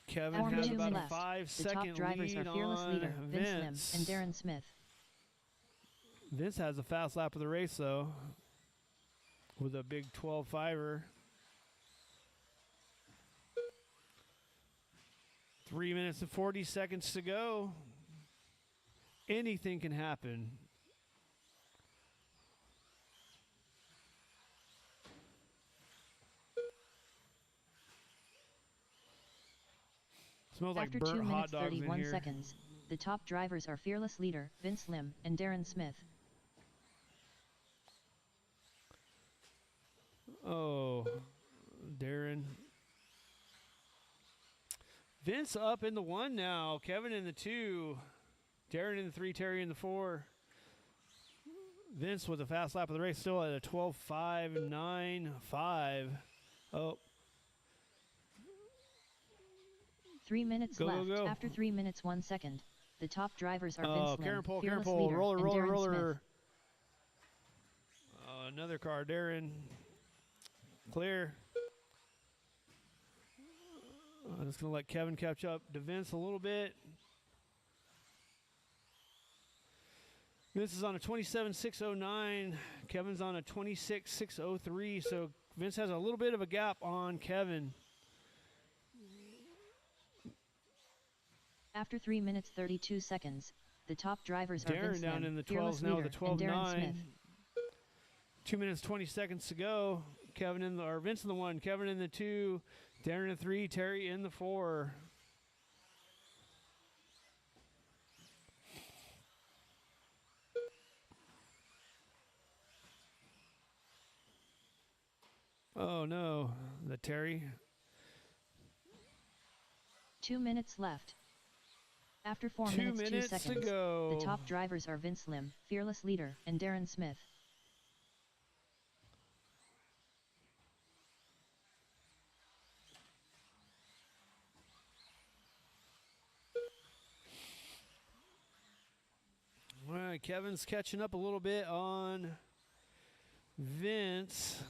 Kevin Hour has two about a left. 5 The top second drivers lead are Fearless on Leader, Vince Lim, Vince. and Darren Smith. Vince has a fast lap of the race, though, with a big 12.5er. 3 minutes and 40 seconds to go. Anything can happen. Smells like After burnt 2 hot minutes dogs in 31 here. seconds, the top drivers are Fearless Leader, Vince Lim, and Darren Smith. Oh, Darren. Vince up in the 1 now. Kevin in the 2. Darren in the 3. Terry in the 4. Vince with a fast lap of the race, still at a 12.595. Oh. 3 minutes Go, go, left. go. After 3 minutes 1 second, the top drivers are Oh, Vince Lim, Karen pole, Fearless Leader, roller, and roller, Darren roller. Smith. Another car, Darren. Clear. I'm just going to let Kevin catch up to Vince a little bit. Vince is on a 27.609. Kevin's on a 26.603. So Vince has a little bit of a gap on Kevin. After 3 minutes 32 seconds, the top drivers are Darren Vince down Lim, in the Fearless 12s now with Leader, a and Darren 12.9. Smith. 2 minutes 20 seconds to go. Kevin in the, or Vince in the 1, Kevin in the 2, Darren in the 3, Terry in the 4. Oh no, the Terry. 2 minutes left. After 4 2 minutes 2 minutes to seconds, go. the top drivers are Vince Lim, Fearless Leader, and Darren Smith. All right, Kevin's catching up a little bit on Vince.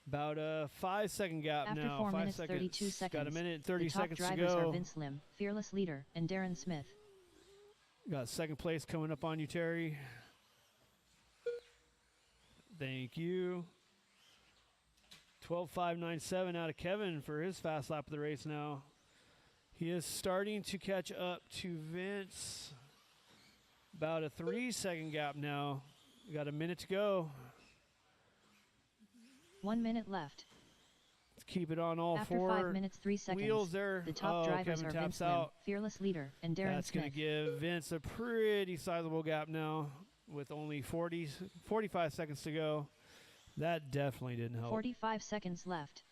About a 5 second gap After now. 4 5 minutes seconds. 32 seconds, Got a minute and 30 the top seconds to drivers are go. Vince Lim, Fearless Leader, and Darren Smith. Got second place coming up on you, Terry. Thank you. 12.597 out of Kevin for his fast lap of the race now. He is starting to catch up to Vince. About a 3 second gap now. We got a minute to go. 1 minute left. Let's keep it on all After 4 5 minutes 3 seconds, wheels there. the top drivers Kevin are taps Vince Lim, out. Fearless Leader, and Darren That's going Smith. to give Vince a pretty sizable gap now with only 45 seconds to go. That definitely didn't help. 45 seconds left.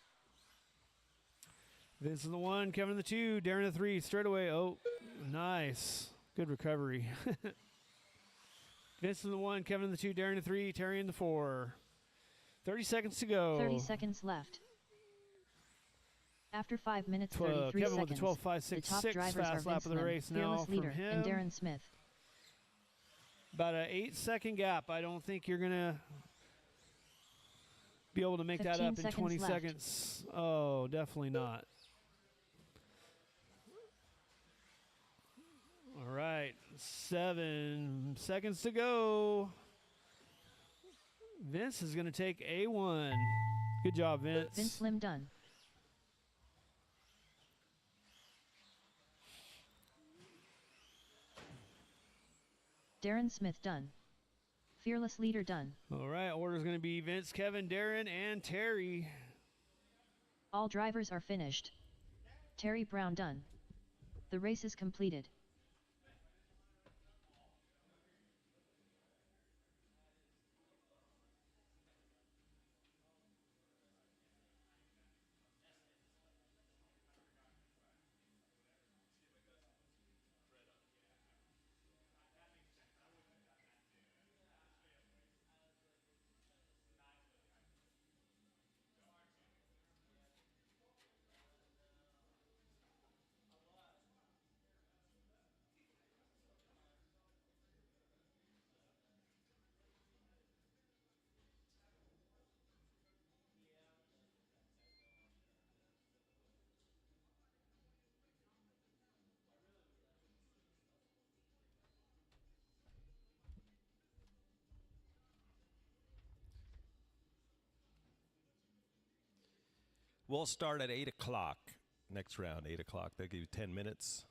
Vince in the 1, Kevin in the 2, Darren in the 3, straight away. Oh, nice. Good recovery. Vince in the 1, Kevin in the 2, Darren in the 3, Terry in the 4. 30 seconds to go. 30 seconds left. After 5 minutes 12, 33 Kevin seconds, with the 12.566 the top drivers are fast lap Vince of the Lim, race now Fearless from Leader, and him. Darren Smith. About an 8 second gap. I don't think you're going to be be able to make that 15 up in 20 seconds left. seconds. Oh, definitely not. All right, 7 seconds to go. Vince is going to take A1. Good job, Vince. Vince Lim done. Darren Smith done. Fearless Leader done. All right, order's going to be Vince, Kevin, Darren, and Terry. All drivers are finished. Terry Brown done. The race is completed. We'll start at 8 o'clock. Next round, 8 o'clock. They'll give you 10 minutes.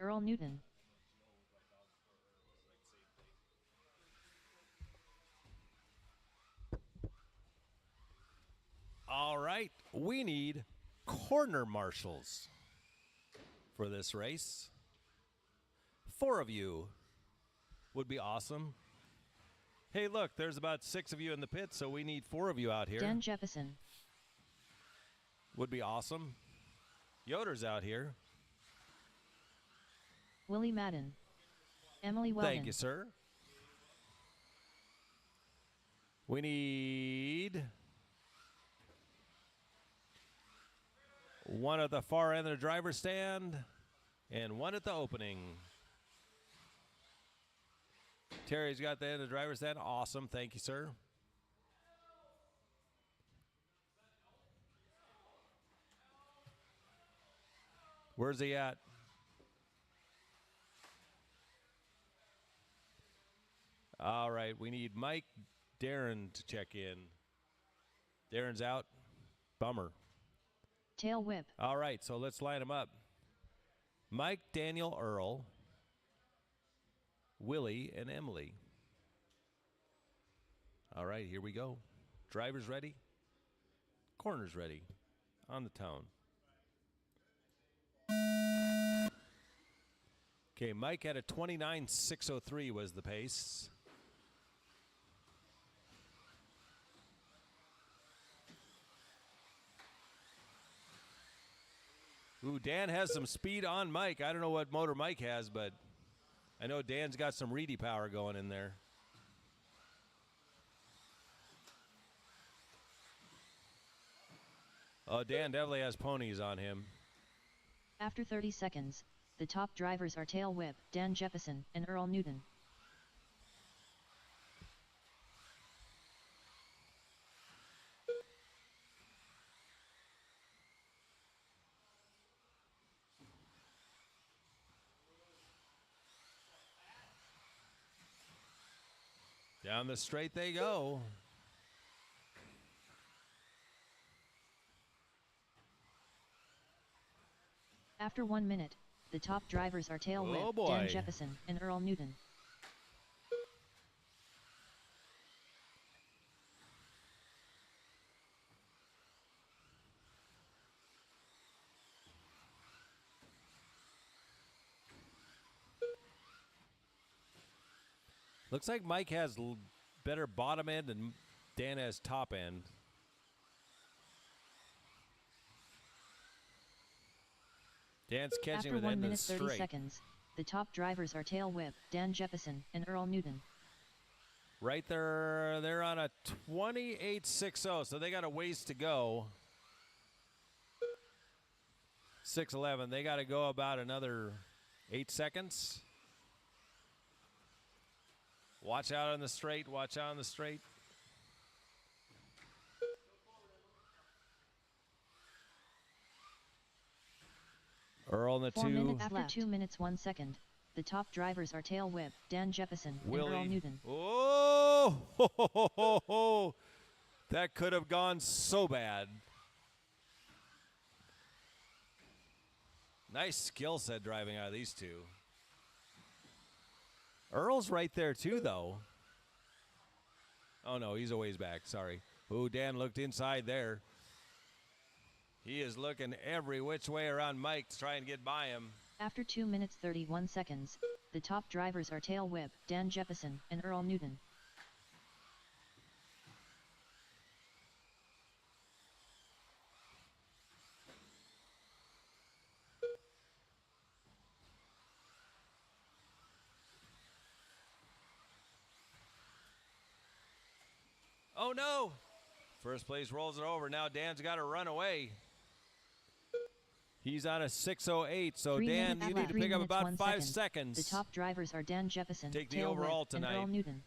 Earl Newton. All right, we need corner marshals for this race. 4 of you would be awesome. Hey, look, there's about 6 of you in the pit, so we need 4 of you out here. Dan Jefferson. Would be awesome. Yoder's out here. Willie Madden. Emily Weldon. Thank you, sir. We need 1 at the far end of the driver's stand and 1 at the opening. Terry's got the end of the driver's stand. Awesome. Thank you, sir. Where's he at? All right, we need Mike Darren to check in. Darren's out. Bummer. Tail whip. All right, so let's line them up. Mike, Daniel, Earl, Willie, and Emily. All right, here we go. Drivers ready. Corners ready. On the town. Okay, Mike had a 29.603 was the pace. Ooh, Dan has some speed on Mike. I don't know what motor Mike has, but I know Dan's got some reedy power going in there. Oh, Dan definitely has ponies on him. After 30 seconds, the top drivers are Tail Whip, Dan Jefferson, and Earl Newton. Down the straight they go. After 1 minute, the top drivers are Tail Oh, Whip, boy. Dan Jefferson, and Earl Newton. Looks like Mike has better bottom end and Dan has top end. Dan's catching After with 1 end of minute 30 straight. seconds, the top drivers are Tail Whip, Dan Jefferson, and Earl Newton. Right there, they're on a 28.60, so they got a ways to go. 6:11, they got to go about another 8 seconds. Watch out on the straight, watch out on the straight. Earl in the 4 two. minutes after 2 minutes 1 second, the top drivers are Tail Whip, Dan Jefferson, and Earl Willie. Newton. Oh, ho, ho, ho, ho, ho. That could have gone so bad. Nice skill set driving out of these two. Earl's right there too, though. Oh, no, he's a ways back. Sorry. Ooh, Dan looked inside there. He is looking every which way around Mike to try and get by him. After 2 minutes 31 seconds, the top drivers are Tail Whip, Dan Jefferson, and Earl Newton. Oh, no. First place rolls it over. Now Dan's got to run away. He's on a 6:08, so 3 Dan, minutes you need to 3 pick up minutes, about 1 5 second. seconds. The top drivers are Dan Jefferson, Take the Tail overall Whip, and Earl tonight. Newton.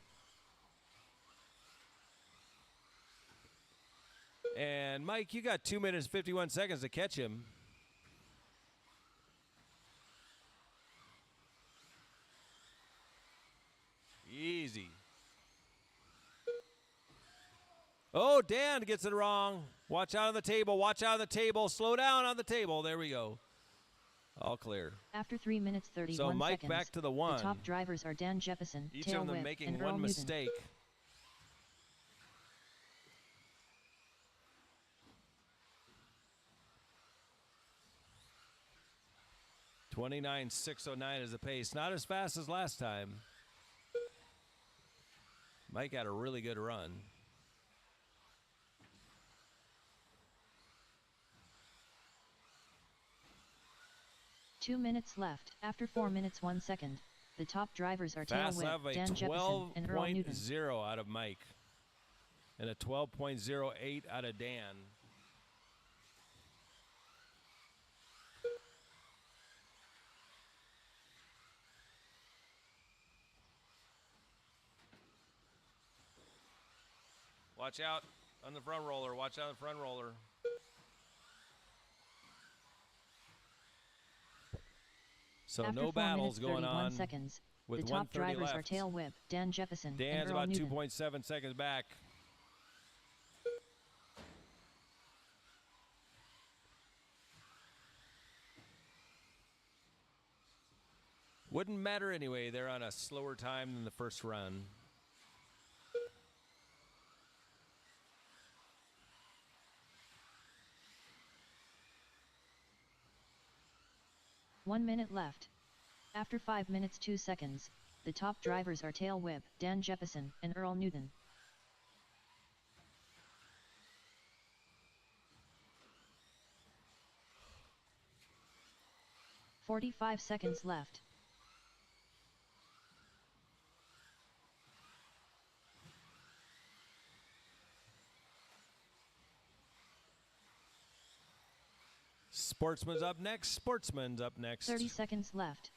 And Mike, you got 2 minutes 51 seconds to catch him. Easy. Oh, Dan gets it wrong. Watch out on the table. Watch out on the table. Slow down on the table. There we go. All clear. After 3 minutes 31 So Mike seconds, back to the the one. top drivers are Dan Jefferson, Each Tail of them Whip, making and one Earl Newton. mistake. $29,609 is the pace. Not as fast as last time. Mike had a really good run. Two minutes left. After 4 minutes 1 second, the top drivers are Tail Fast Whip, lap of a Dan Jefferson, and Earl Newton. 12.0 out of Mike. And a 12.08 out of Dan. Watch out on the front roller. Watch out on the front roller. So After no 4 battles minutes going 31 on seconds, with the top 1:30 drivers are left. Tail Whip, Dan Jefferson, Dan's and Earl about Newton. 2.7 seconds back. Wouldn't matter anyway. They're on a slower time than the first run. One minute left. After 5 minutes 2 seconds, the top drivers are Tail Whip, Dan Jefferson, and Earl Newton. "45 seconds left. Sportsman's up next. Sportsman's up next. 30 seconds left.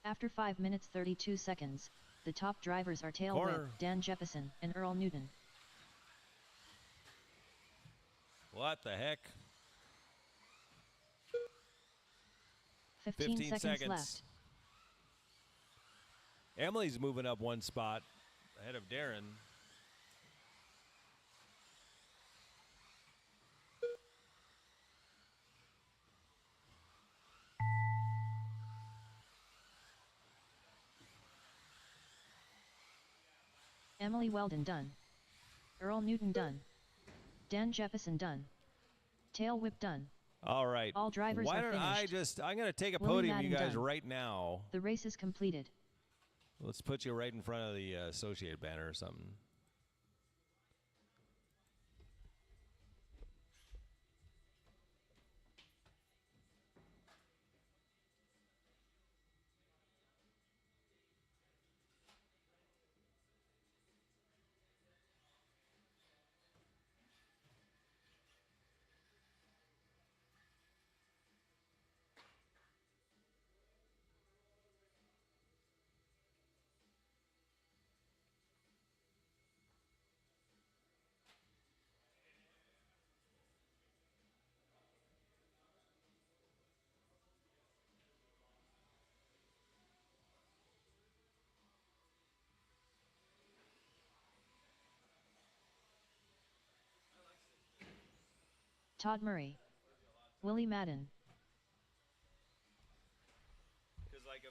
After 5 minutes 32 seconds, the top drivers are Tail Corner. Whip, Dan Jefferson, and Earl Newton. What the heck? 15 seconds left. Emily's moving up one spot ahead of Darren. Emily Weldon done. Earl Newton done. Dan Jefferson done. Tail Whip done. All right. All drivers Why are don't I finished. I'm going to take a Willie podium, you Madden guys, done. right now. The race is completed. Let's put you right in front of the Associated banner or something. Todd Murray. Willie Madden. Because like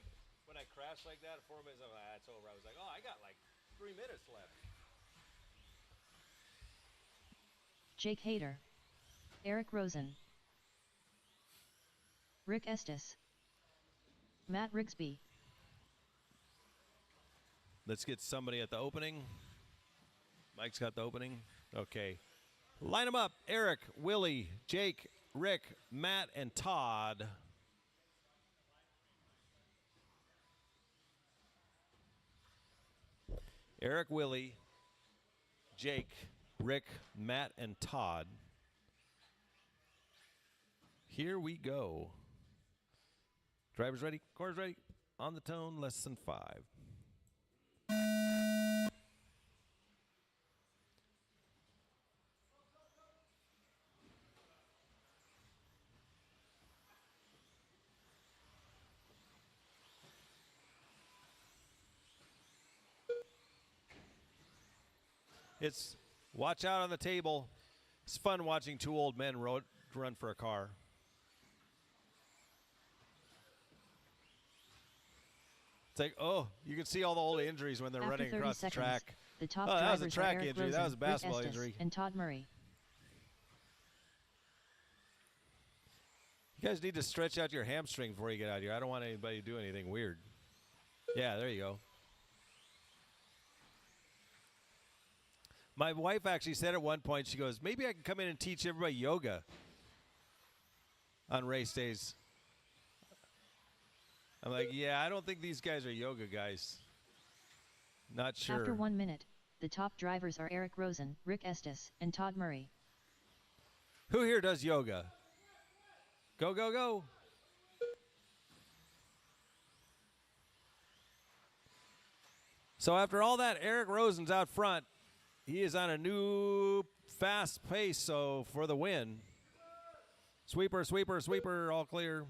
when I crashed like that, 4 minutes, it's over. I was like, oh, I got like 3 minutes left. Jake Hayter. Eric Rosen. Rick Estes. Matt Rigsby. Let's get somebody at the opening. Mike's got the opening. Okay. Line them up. Eric, Willie, Jake, Rick, Matt, and Todd. Eric, Willie, Jake, Rick, Matt, and Todd. Here we go. Drivers ready? Cars ready? On the tone, less than 5. It's watch out on the table. It's fun watching two old men run for a car. It's like, oh, you can see all the old injuries when they're After running 30 across seconds, the track. the top Oh, that was a drivers track are Eric injury. Rosen, That was a Rick basketball Estes, injury. and Todd Murray. You guys need to stretch out your hamstring before you get out here. I don't want anybody to do anything weird. Yeah, there you go. My wife actually said at one point, she goes, maybe I can come in and teach everybody yoga on race days. I'm like, yeah, I don't think these guys are yoga guys. Not sure. After 1 minute, the top drivers are Eric Rosen, Rick Estes, and Todd Murray. Who here does yoga? Go, go, go. So after all that, Eric Rosen's out front. He is on a new fast pace, so for the win. Sweeper, sweeper, sweeper, all clear.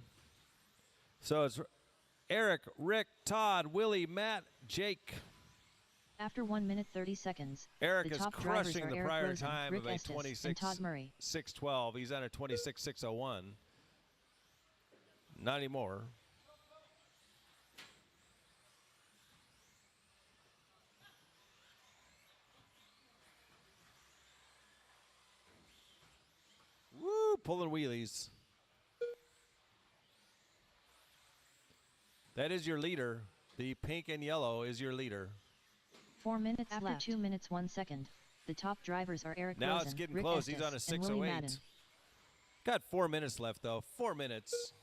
So it's Eric, Rick, Todd, Willie, Matt, Jake. After 1 minute 30 seconds, Eric the is top drivers crushing are the Eric prior Rosen, time Rick of a Estes, and Todd Murray. 26:6:12. He's on a 26:6:01. Not anymore. Woo, pulling wheelies. That is your leader. The pink and yellow is your leader. 4 minutes After left. 2 minutes 1 second, the top drivers are Eric Now Rosen, it's getting Rick close. Estes, He's on a and Willie 6:08. Madden. Got 4 minutes left, though. 4 minutes.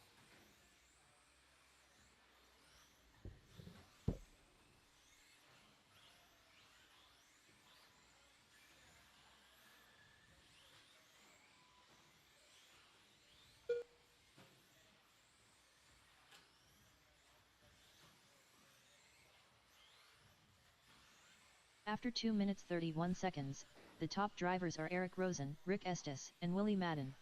After 2 minutes 31 seconds, the top drivers are Eric Rosen, Rick Estes, and Willie Madden.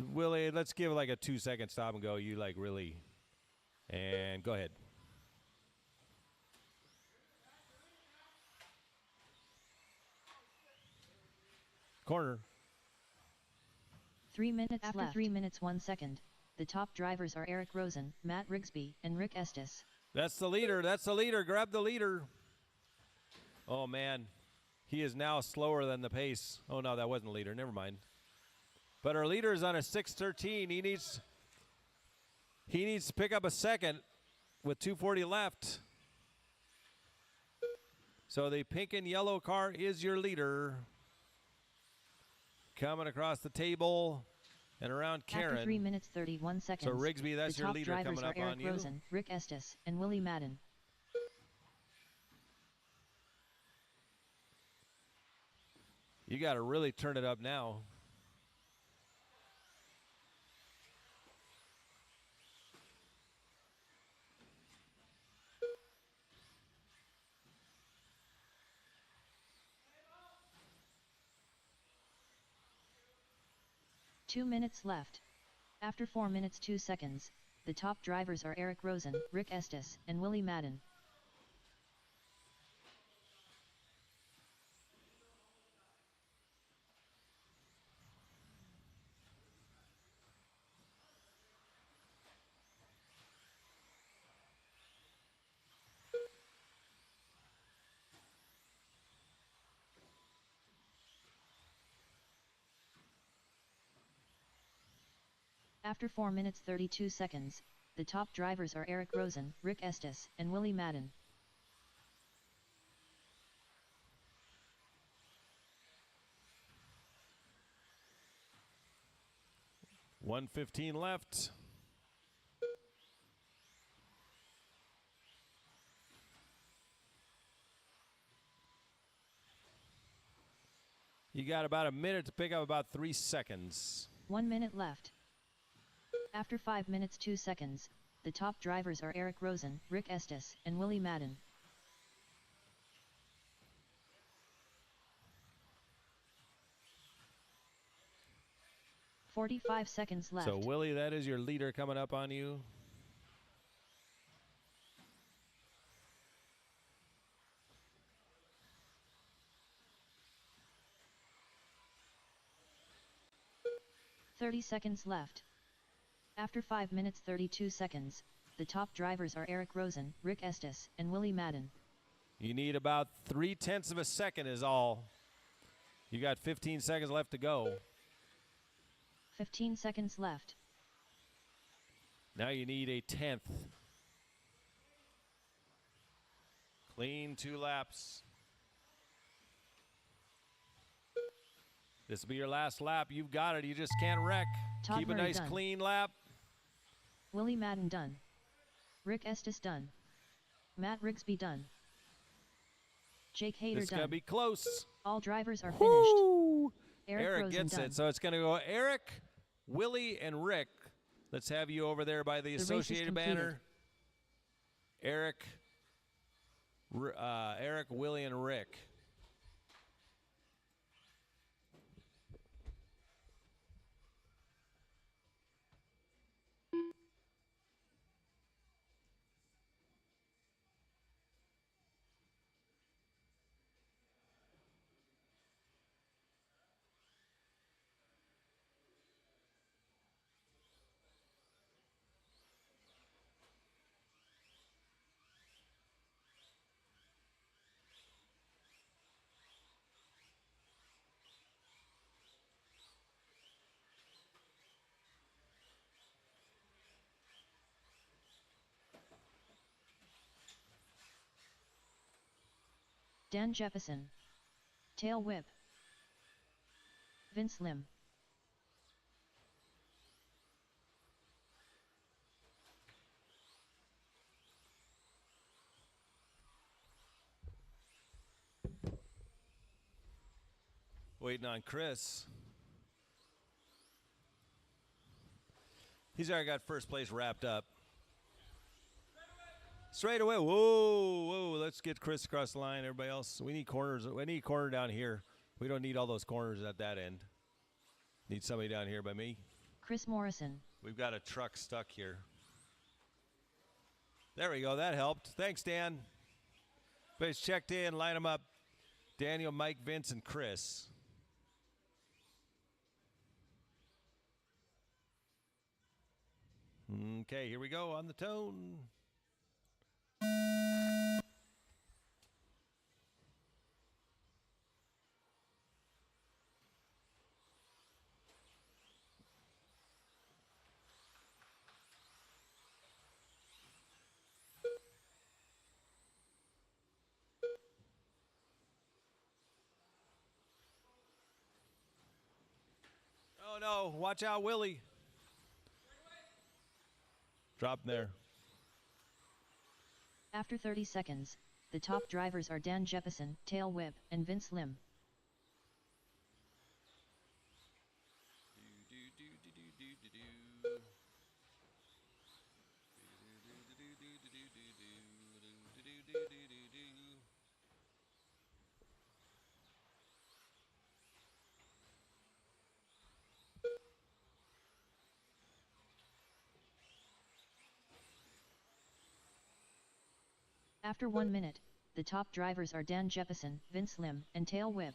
Willie, let's give like a 2-second stop and go. You like really. And go ahead. Corner. 3 minutes After left. 3 minutes 1 second, the top drivers are Eric Rosen, Matt Rigsby, and Rick Estes. That's the leader. That's the leader. Grab the leader. Oh, man. He is now slower than the pace. Oh, no, that wasn't the leader. Never mind. But our leader is on a 6:13. He needs to pick up a second with 2:40 left. So the pink and yellow car is your leader. Coming across the table and around Karen. After 3 minutes 31 seconds, So Rigsby, that's the your top leader drivers coming are up Eric on you. Rosen, Rick Estes, and Willie Madden. You got to really turn it up now. Two minutes left. After 4 minutes 2 seconds, the top drivers are Eric Rosen, Rick Estes, and Willie Madden. After 4 minutes 32 seconds, the top drivers are Eric Rosen, Rick Estes, and Willie Madden. $1:15 left. You got about a minute to pick up about 3 seconds. 1 minute left. After 5 minutes 2 seconds, the top drivers are Eric Rosen, Rick Estes, and Willie Madden. "45 seconds left. So Willie, that is your leader coming up on you. 30 seconds left. After 5 minutes 32 seconds, the top drivers are Eric Rosen, Rick Estes, and Willie Madden. You need about 0.3 of a second is all. You got 15 seconds left to go. 15 seconds left. Now you need a 1/10. Clean 2 laps. This will be your last lap. You've got it. You just can't wreck. Todd Keep a Murray nice done. clean lap. Willie Madden done. Rick Estes done. Matt Rigsby done. Jake Hader It's going to done. be close. All drivers are finished. Woo! Eric Rosen gets done. it. So it's going to go Eric, Willie, and Rick. Let's have you over there by the race is Associated completed. banner. Eric, Willie, and Rick. Dan Jefferson. Tail whip. Vince Lim. Waiting on Chris. He's already got first place wrapped up. Straight away. Whoa, whoa. Let's get Chris across the line. Everybody else, we need corners. We need a corner down here. We don't need all those corners at that end. Need somebody down here by me. Chris Morrison. We've got a truck stuck here. There we go. That helped. Thanks, Dan. Everybody's checked in. Line them up. Daniel, Mike, Vince, and Chris. Okay, here we go on the tone. Oh no, watch out, Willie. Drop there. After 30 seconds, the top drivers are Dan Jefferson, Tail Whip, and Vince Lim. After 1 minute, the top drivers are Dan Jefferson, Vince Lim, and Tail Whip.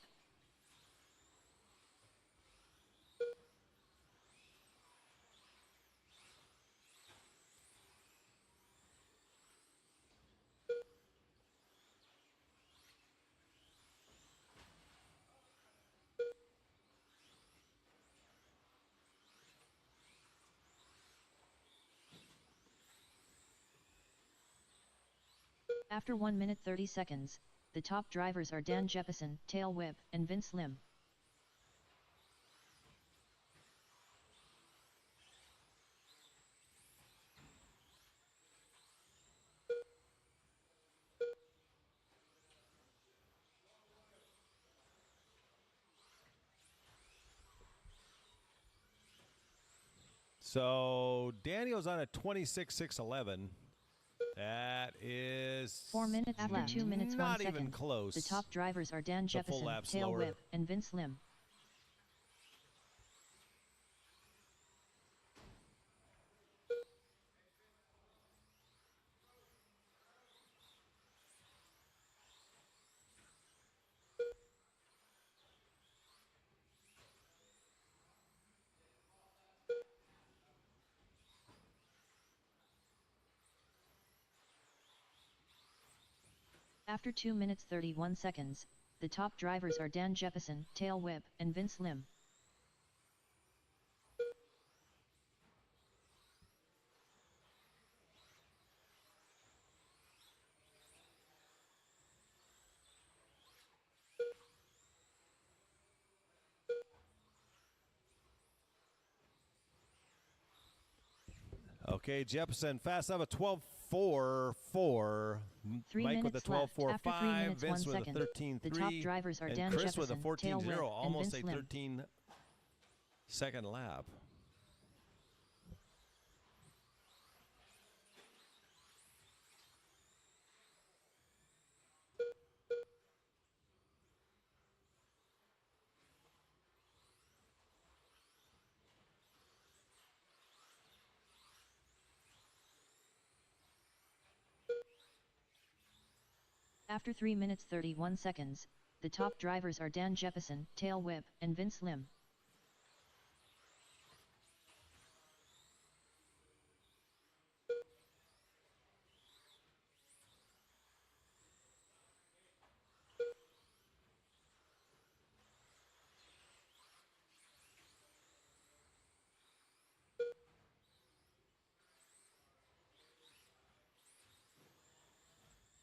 After 1 minute 30 seconds, the top drivers are Dan Jefferson, Tail Whip, and Vince Lim. So Daniel's on a 26.611. That is 4 minutes after 2 minutes 1 not second. even close. The top drivers are Dan It's a full Jefferson, lap Tail slower. Whip, and Vince Lim. After 2 minutes 31 seconds, the top drivers are Dan Jeppesen, Tail Whip, and Vince Lim. Okay, Jeppesen fast up a 12.44. 3 Mike with a minutes left. After 3 12.45. minutes, 1 Vince with a second. 13.3. The top drivers are and Dan Chris with a Jeppesen, Tail 14.0. Whip, and Almost Vince a Lim. 13-second lap. After 3 minutes 31 seconds, the top drivers are Dan Jeppesen, Tail Whip, and Vince Lim.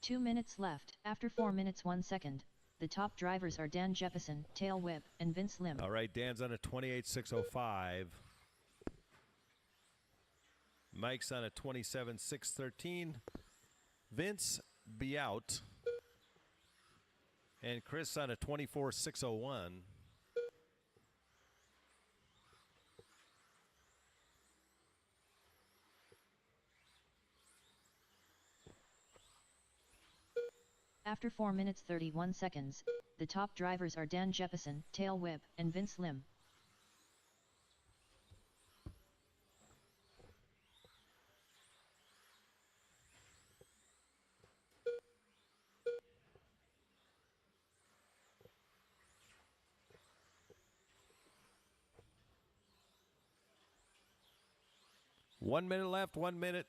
Two minutes left. After 4 minutes 1 second, the top drivers are Dan Jeppesen, Tail Whip, and Vince Lim. All right, Dan's on a 28.605. Mike's on a 27.613. Vince be out. And Chris on a 24.601. After 4 minutes 31 seconds, the top drivers are Dan Jeppesen, Tail Whip, and Vince Lim. One minute left, 1 minute.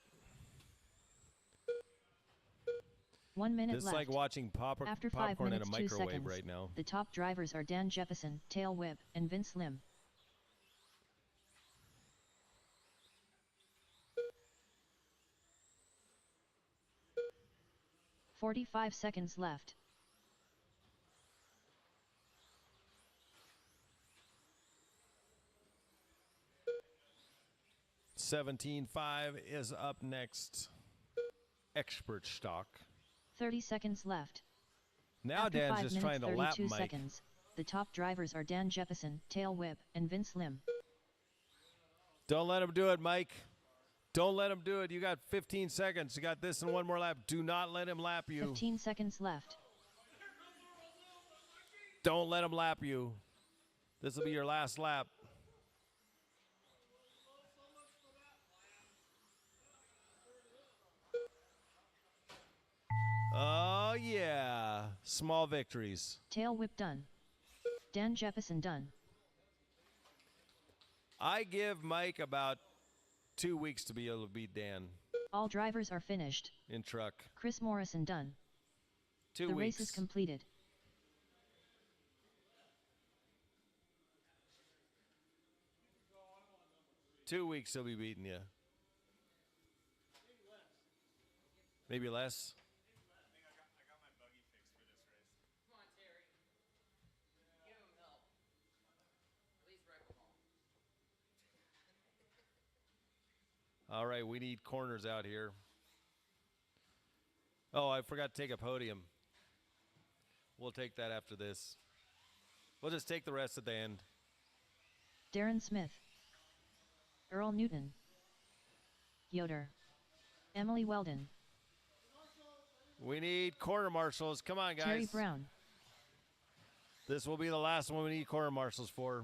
1 minute This is left. like watching After 5 popcorn in a minutes 2 microwave seconds, right now. the top drivers are Dan Jeppesen, Tail Whip, and Vince Lim. $45 left. $17.5 is up next. Expert stock. 30 seconds left. Now After Dan's 5 just minutes trying to lap 32 Mike. seconds, the top drivers are Dan Jeppesen, Tail Whip, and Vince Lim. Don't let him do it, Mike. Don't let him do it. You got 15 seconds. You got this and one more lap. Do not let him lap you. 15 seconds left. Don't let him lap you. This will be your last lap. Oh, yeah. Small victories. Tail Whip done. Dan Jeppesen done. I give Mike about 2 weeks to be able to beat Dan All drivers are finished. in truck. Chris Morrison done. 2 The weeks. race is completed. Two weeks he'll be beating you. Maybe less. All right, we need corners out here. Oh, I forgot to take a podium. We'll take that after this. We'll just take the rest at the end. Darren Smith. Earl Newton. Yoder. Emily Weldon. We need corner marshals. Come on, guys. Terry Brown. This will be the last one we need corner marshals for.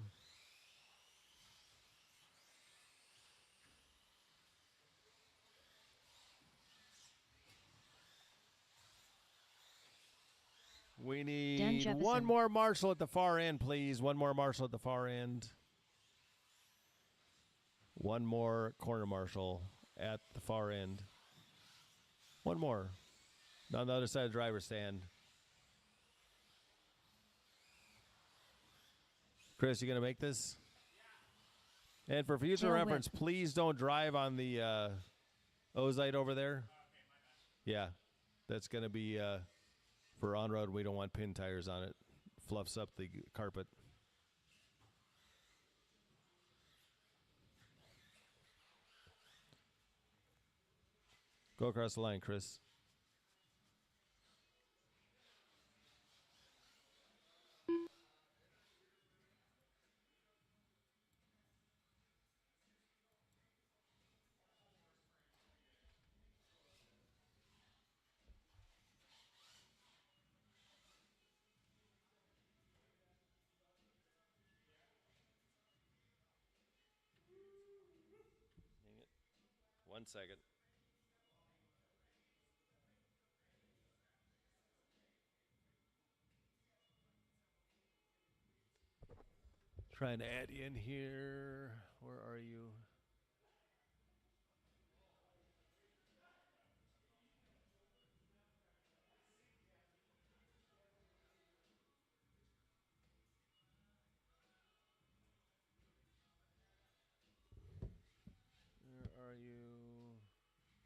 We need Jeppesen. one more marshal at the far end, please. One more marshal at the far end. One more corner marshal at the far end. One more. On the other side of the driver's stand. Chris, you going to make this? And for future Tail reference, whip. please don't drive on the Ozite over there. Yeah, that's going to be for on-road. We don't want pin tires on it. Fluffs up the carpet. Go across the line, Chris. Dang it. 1 second. Trying to add you in here. Where are you? Where are you?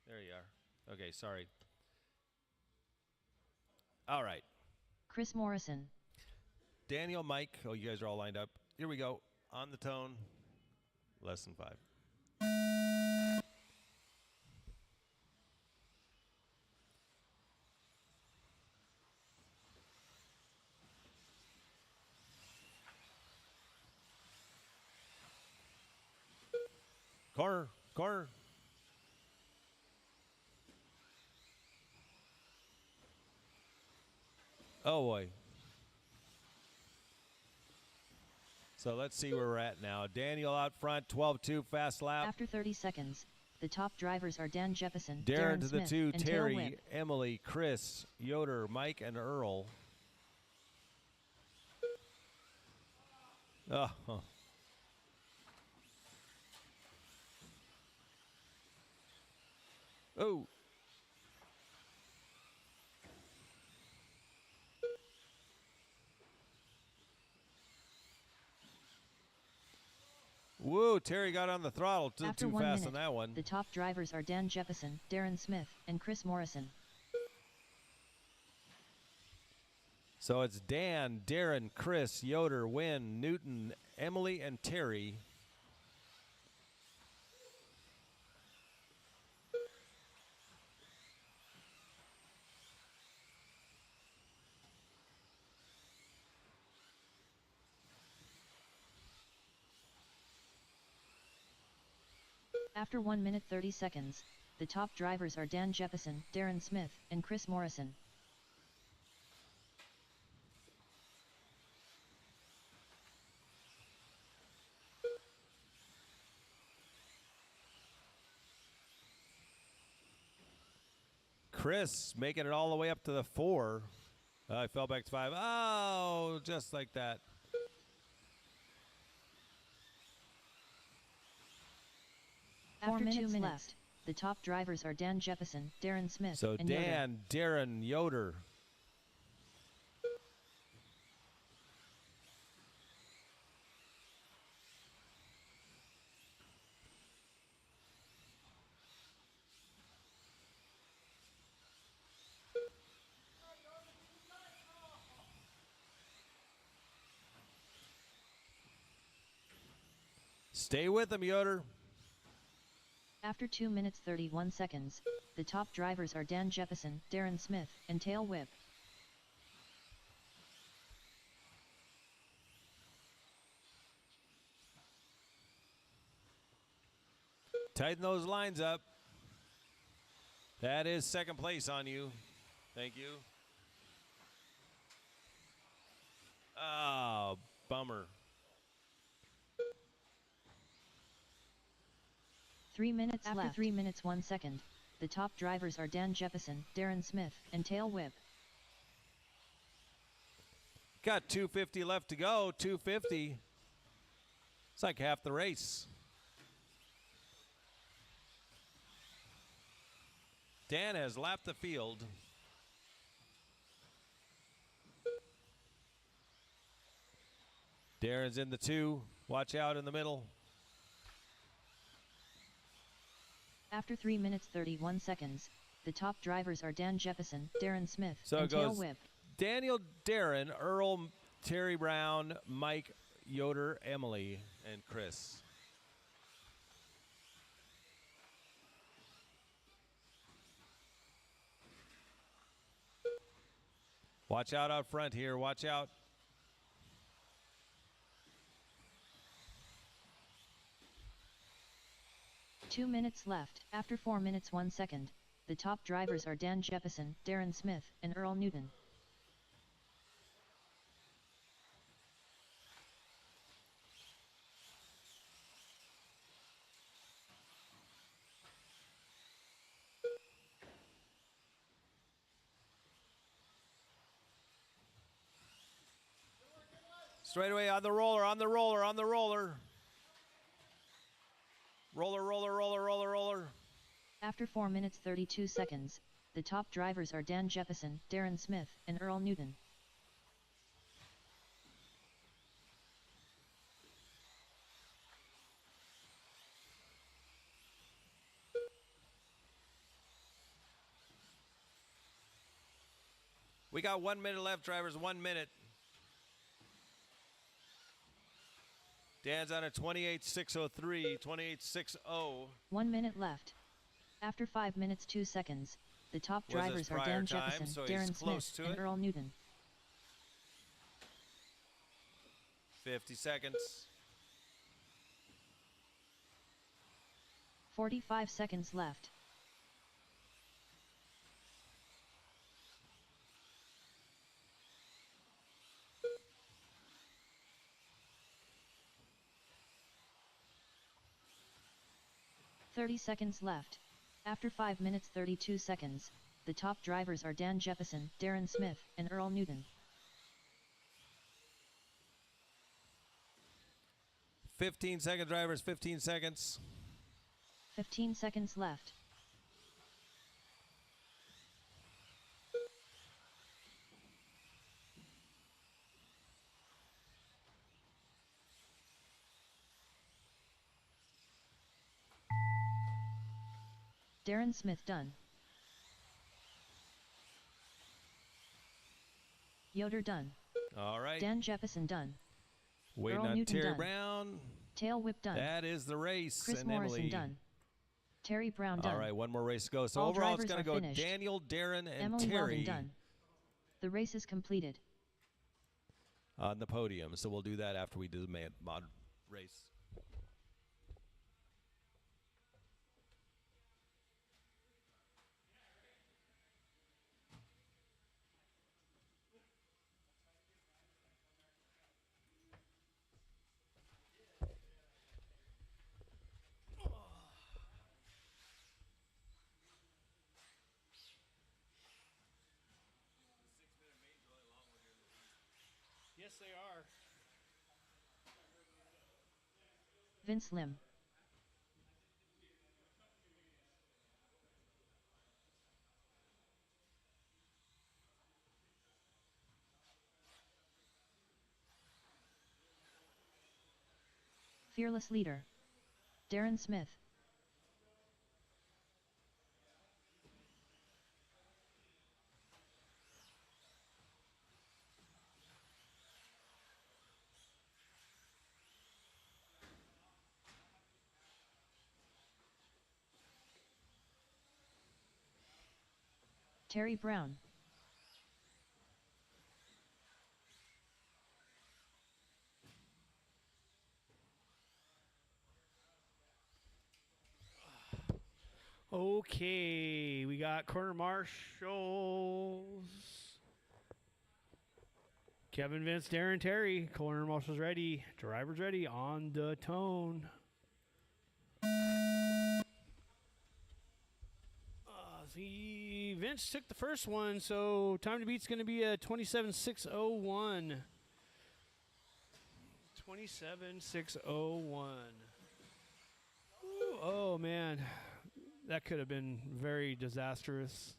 There you are. Okay, sorry. All right. Chris Morrison. Daniel, Mike. Oh, you guys are all lined up. Here we go. On the tone. Lesson 5. Corner. Corner. Oh, boy. So let's see where we're at now. Daniel out front, 12-2 fast lap. After 30 seconds, the top drivers are Dan Jefferson, Darren to the Smith, 2, and Tail Terry, Whip. Emily, Chris, Yoder, Mike, and Earl. Oh, huh. Oh. Whoa, Terry got on the throttle After too 1 fast minute, on that one. the top drivers are Dan Jefferson, Darren Smith, and Chris Morrison. So it's Dan, Darren, Chris, Yoder, Wynn, Newton, Emily, and Terry. After 1 minute 30 seconds, the top drivers are Dan Jefferson, Darren Smith, and Chris Morrison. Chris making it all the way up to the 4. I fell back to 5. Oh, just like that. After 2 minutes left, the top drivers are Dan Jefferson, Darren Smith, So and Yoder. Dan, Darren, Yoder. Stay with him, Yoder. After 2 minutes 31 seconds, the top drivers are Dan Jefferson, Darren Smith, and Tail Whip. Tighten those lines up. That is second place on you. Thank you. Oh, bummer. 3 minutes After left. 3 minutes 1 second, the top drivers are Dan Jefferson, Darren Smith, and Tail Whip. Got 250 left to go. 250. It's like half the race. Dan has lapped the field. Darren's in the 2. Watch out in the middle. After 3 minutes 31 seconds, the top drivers are Dan Jefferson, Darren Smith, So and it Tail goes Whip. Daniel, Darren, Earl, Terry Brown, Mike, Yoder, Emily, and Chris. Watch out front here. Watch out. Two minutes left. After 4 minutes 1 second, the top drivers are Dan Jefferson, Darren Smith, and Earl Newton. Straight away on the roller, on the roller, on the roller. Roller, roller, roller, roller, roller. After 4 minutes 32 seconds, the top drivers are Dan Jefferson, Darren Smith, and Earl Newton. We got 1 minute left, drivers, 1 minute. Dan's on a 28.603, 28.60. 1 minute left. After 5 minutes 2 seconds, the top Was his drivers are prior Dan time, Jefferson, so he's Darren close Smith, to and it. Earl Newton. 50 seconds. 45 seconds left. "30 seconds left. After 5 minutes 32 seconds, the top drivers are Dan Jefferson, Darren Smith, and Earl Newton. 15 second, drivers, 15 seconds. 15 seconds left. Darren Smith done. Yoder done. All right. Dan Jefferson done. Waiting Earl on Newton Terry done. Brown. Tail Whip done. That is the race. Chris and Morrison Emily. done. Terry Brown done. All right, one more race to go. So All overall, it's drivers going to are go finished. Daniel, Darren, and Emily Terry Weldon done. The race is completed. on the podium. So we'll do that after we do the mod race. Yes, they are. Vince Lim. Fearless leader. Darren Smith. Terry Brown. Okay, we got corner marshals. Kevin, Vince, Darren, Terry. Corner marshals ready. Drivers ready. On the tone. Vince took the first one, so time to beat's going to be a 27.601. 27.601. Oh, man. That could have been very disastrous.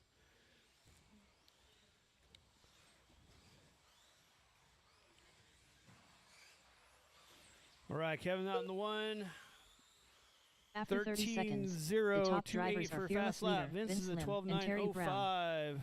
All right, Kevin out in the 1. After 30 seconds, the 13-0, top 2-8 drivers for are fast fearless lap. leader Vince is a Vince Lim and Terry Brown. 12:09.05.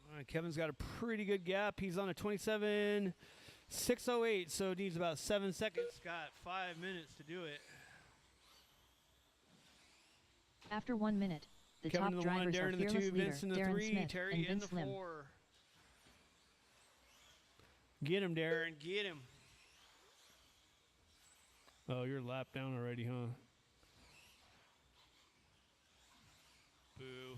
All right, Kevin's got a pretty good gap. He's on a 27.608, so needs about 7 seconds. Got 5 minutes to do it. After 1 minute, the Kevin in top the 1, drivers are Darren in the 2, fearless leader Vince in the Darren 3, Smith Terry and in the Vince Lim. 4. Get him, Darren. Get him. Oh, you're lap down already, huh? Boo.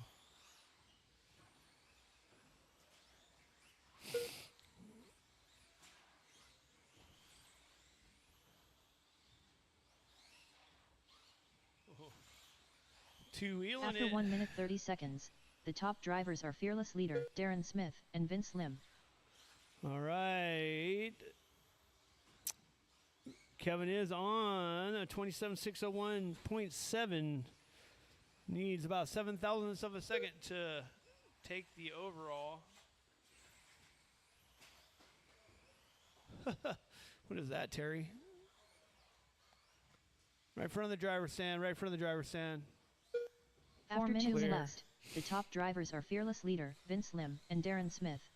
Two-wheeling After it. 1 minute 30 seconds, the top drivers are fearless leader Darren Smith and Vince Lim. All right. Kevin is on a 27.601.7. Needs about 7 thousandths of a second to take the overall. What is that, Terry? Right in front of the driver's stand, right in front of the driver's stand. 4 minutes Clear. left. The top drivers are fearless leader Vince Lim and Darren Smith.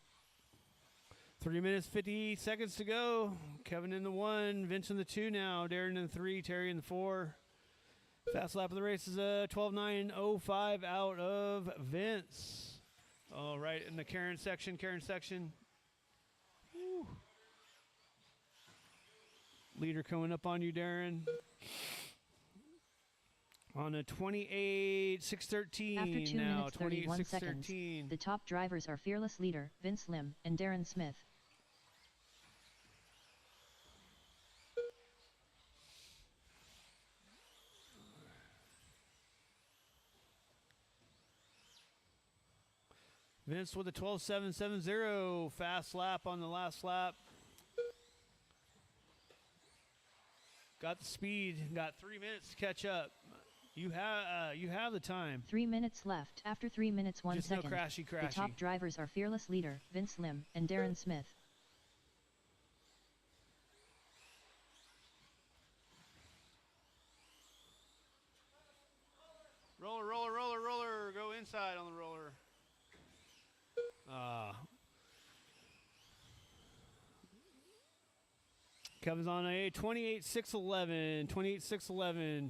3 minutes, 50 seconds to go. Kevin in the 1, Vince in the 2 now, Darren in the 3, Terry in the 4. Fast lap of the race is a 12.905 out of Vince. All right, in the Karen section. Woo. Leader coming up on you, Darren. On a 28.613 After 2 now, minutes 31 seconds, 28.613. the top drivers are fearless leader Vince Lim and Darren Smith. Vince with a 12.770, fast lap on the last lap. Got the speed, got 3 minutes to catch up. You have the time. 3 minutes left. After 3 minutes 1 Just second, no crashy. the top drivers are fearless leader Vince Lim and Darren Smith. Roller. Go inside on the roller. Kevin's on a 28.611.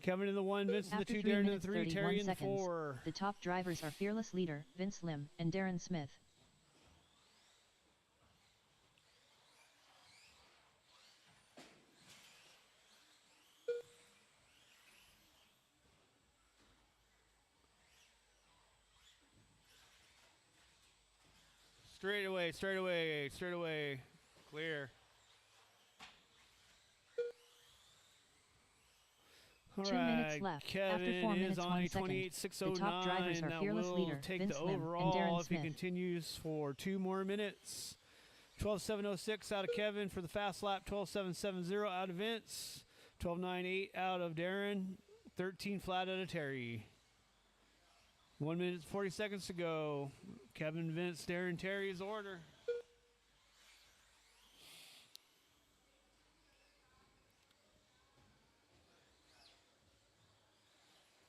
Kevin in the 1, Vince in the After 2, 3 Darren in the minutes 3, 31 Terry in the seconds, 4. the top drivers are fearless leader Vince Lim and Darren Smith. Straight away. Clear. All 2 minutes left. Kevin After 4 is minutes, on 1 a second. 28.609. The top drivers are That fearless will leader take Vince the Lim and overall Darren if he Smith. continues for 2 more minutes. 12.706 out of Kevin for the fast lap. 12.770 out of Vince. 12.98 out of Darren. 13 flat out of Terry. 1 minute 40 seconds to go. Kevin, Vince, Darren, Terry is order.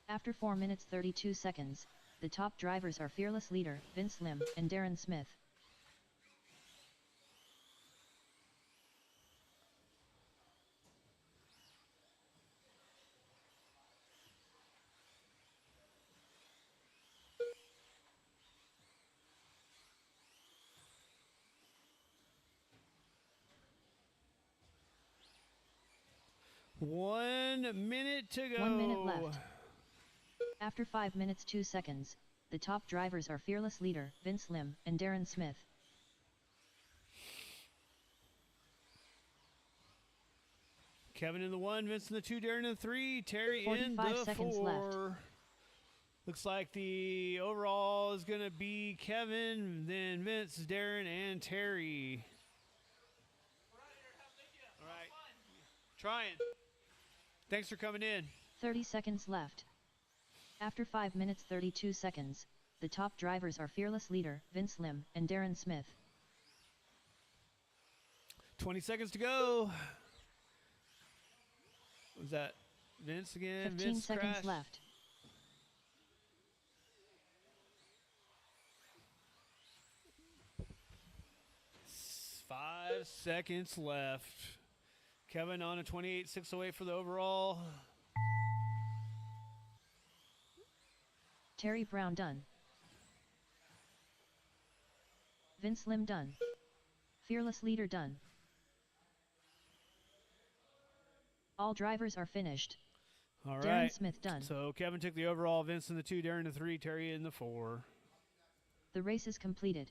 After 4 minutes 32 seconds, the top drivers are fearless leader Vince Lim and Darren Smith. One minute to go. 1 minute left. After 5 minutes 2 seconds, the top drivers are fearless leader Vince Lim and Darren Smith. Kevin in the 1, Vince in the 2, Darren in the 3, Terry in 45 the seconds 4. left. Looks like the overall is going to be Kevin, then Vince, Darren, and Terry. All right. Trying. Thanks for coming in. 30 seconds left. After 5 minutes 32 seconds, the top drivers are Fearless Leader, Vince Lim, and Darren Smith. 20 seconds to go. Was that Vince again? 15 Vince seconds crashed. left. Five seconds left. Kevin on a 28.608 for the overall. Terry Brown done. Vince Lim done. Fearless Leader done. All drivers are finished. All Darren right. Smith done. So Kevin took the overall, Vince in the 2, Darren in the 3, Terry in the 4. The race is completed.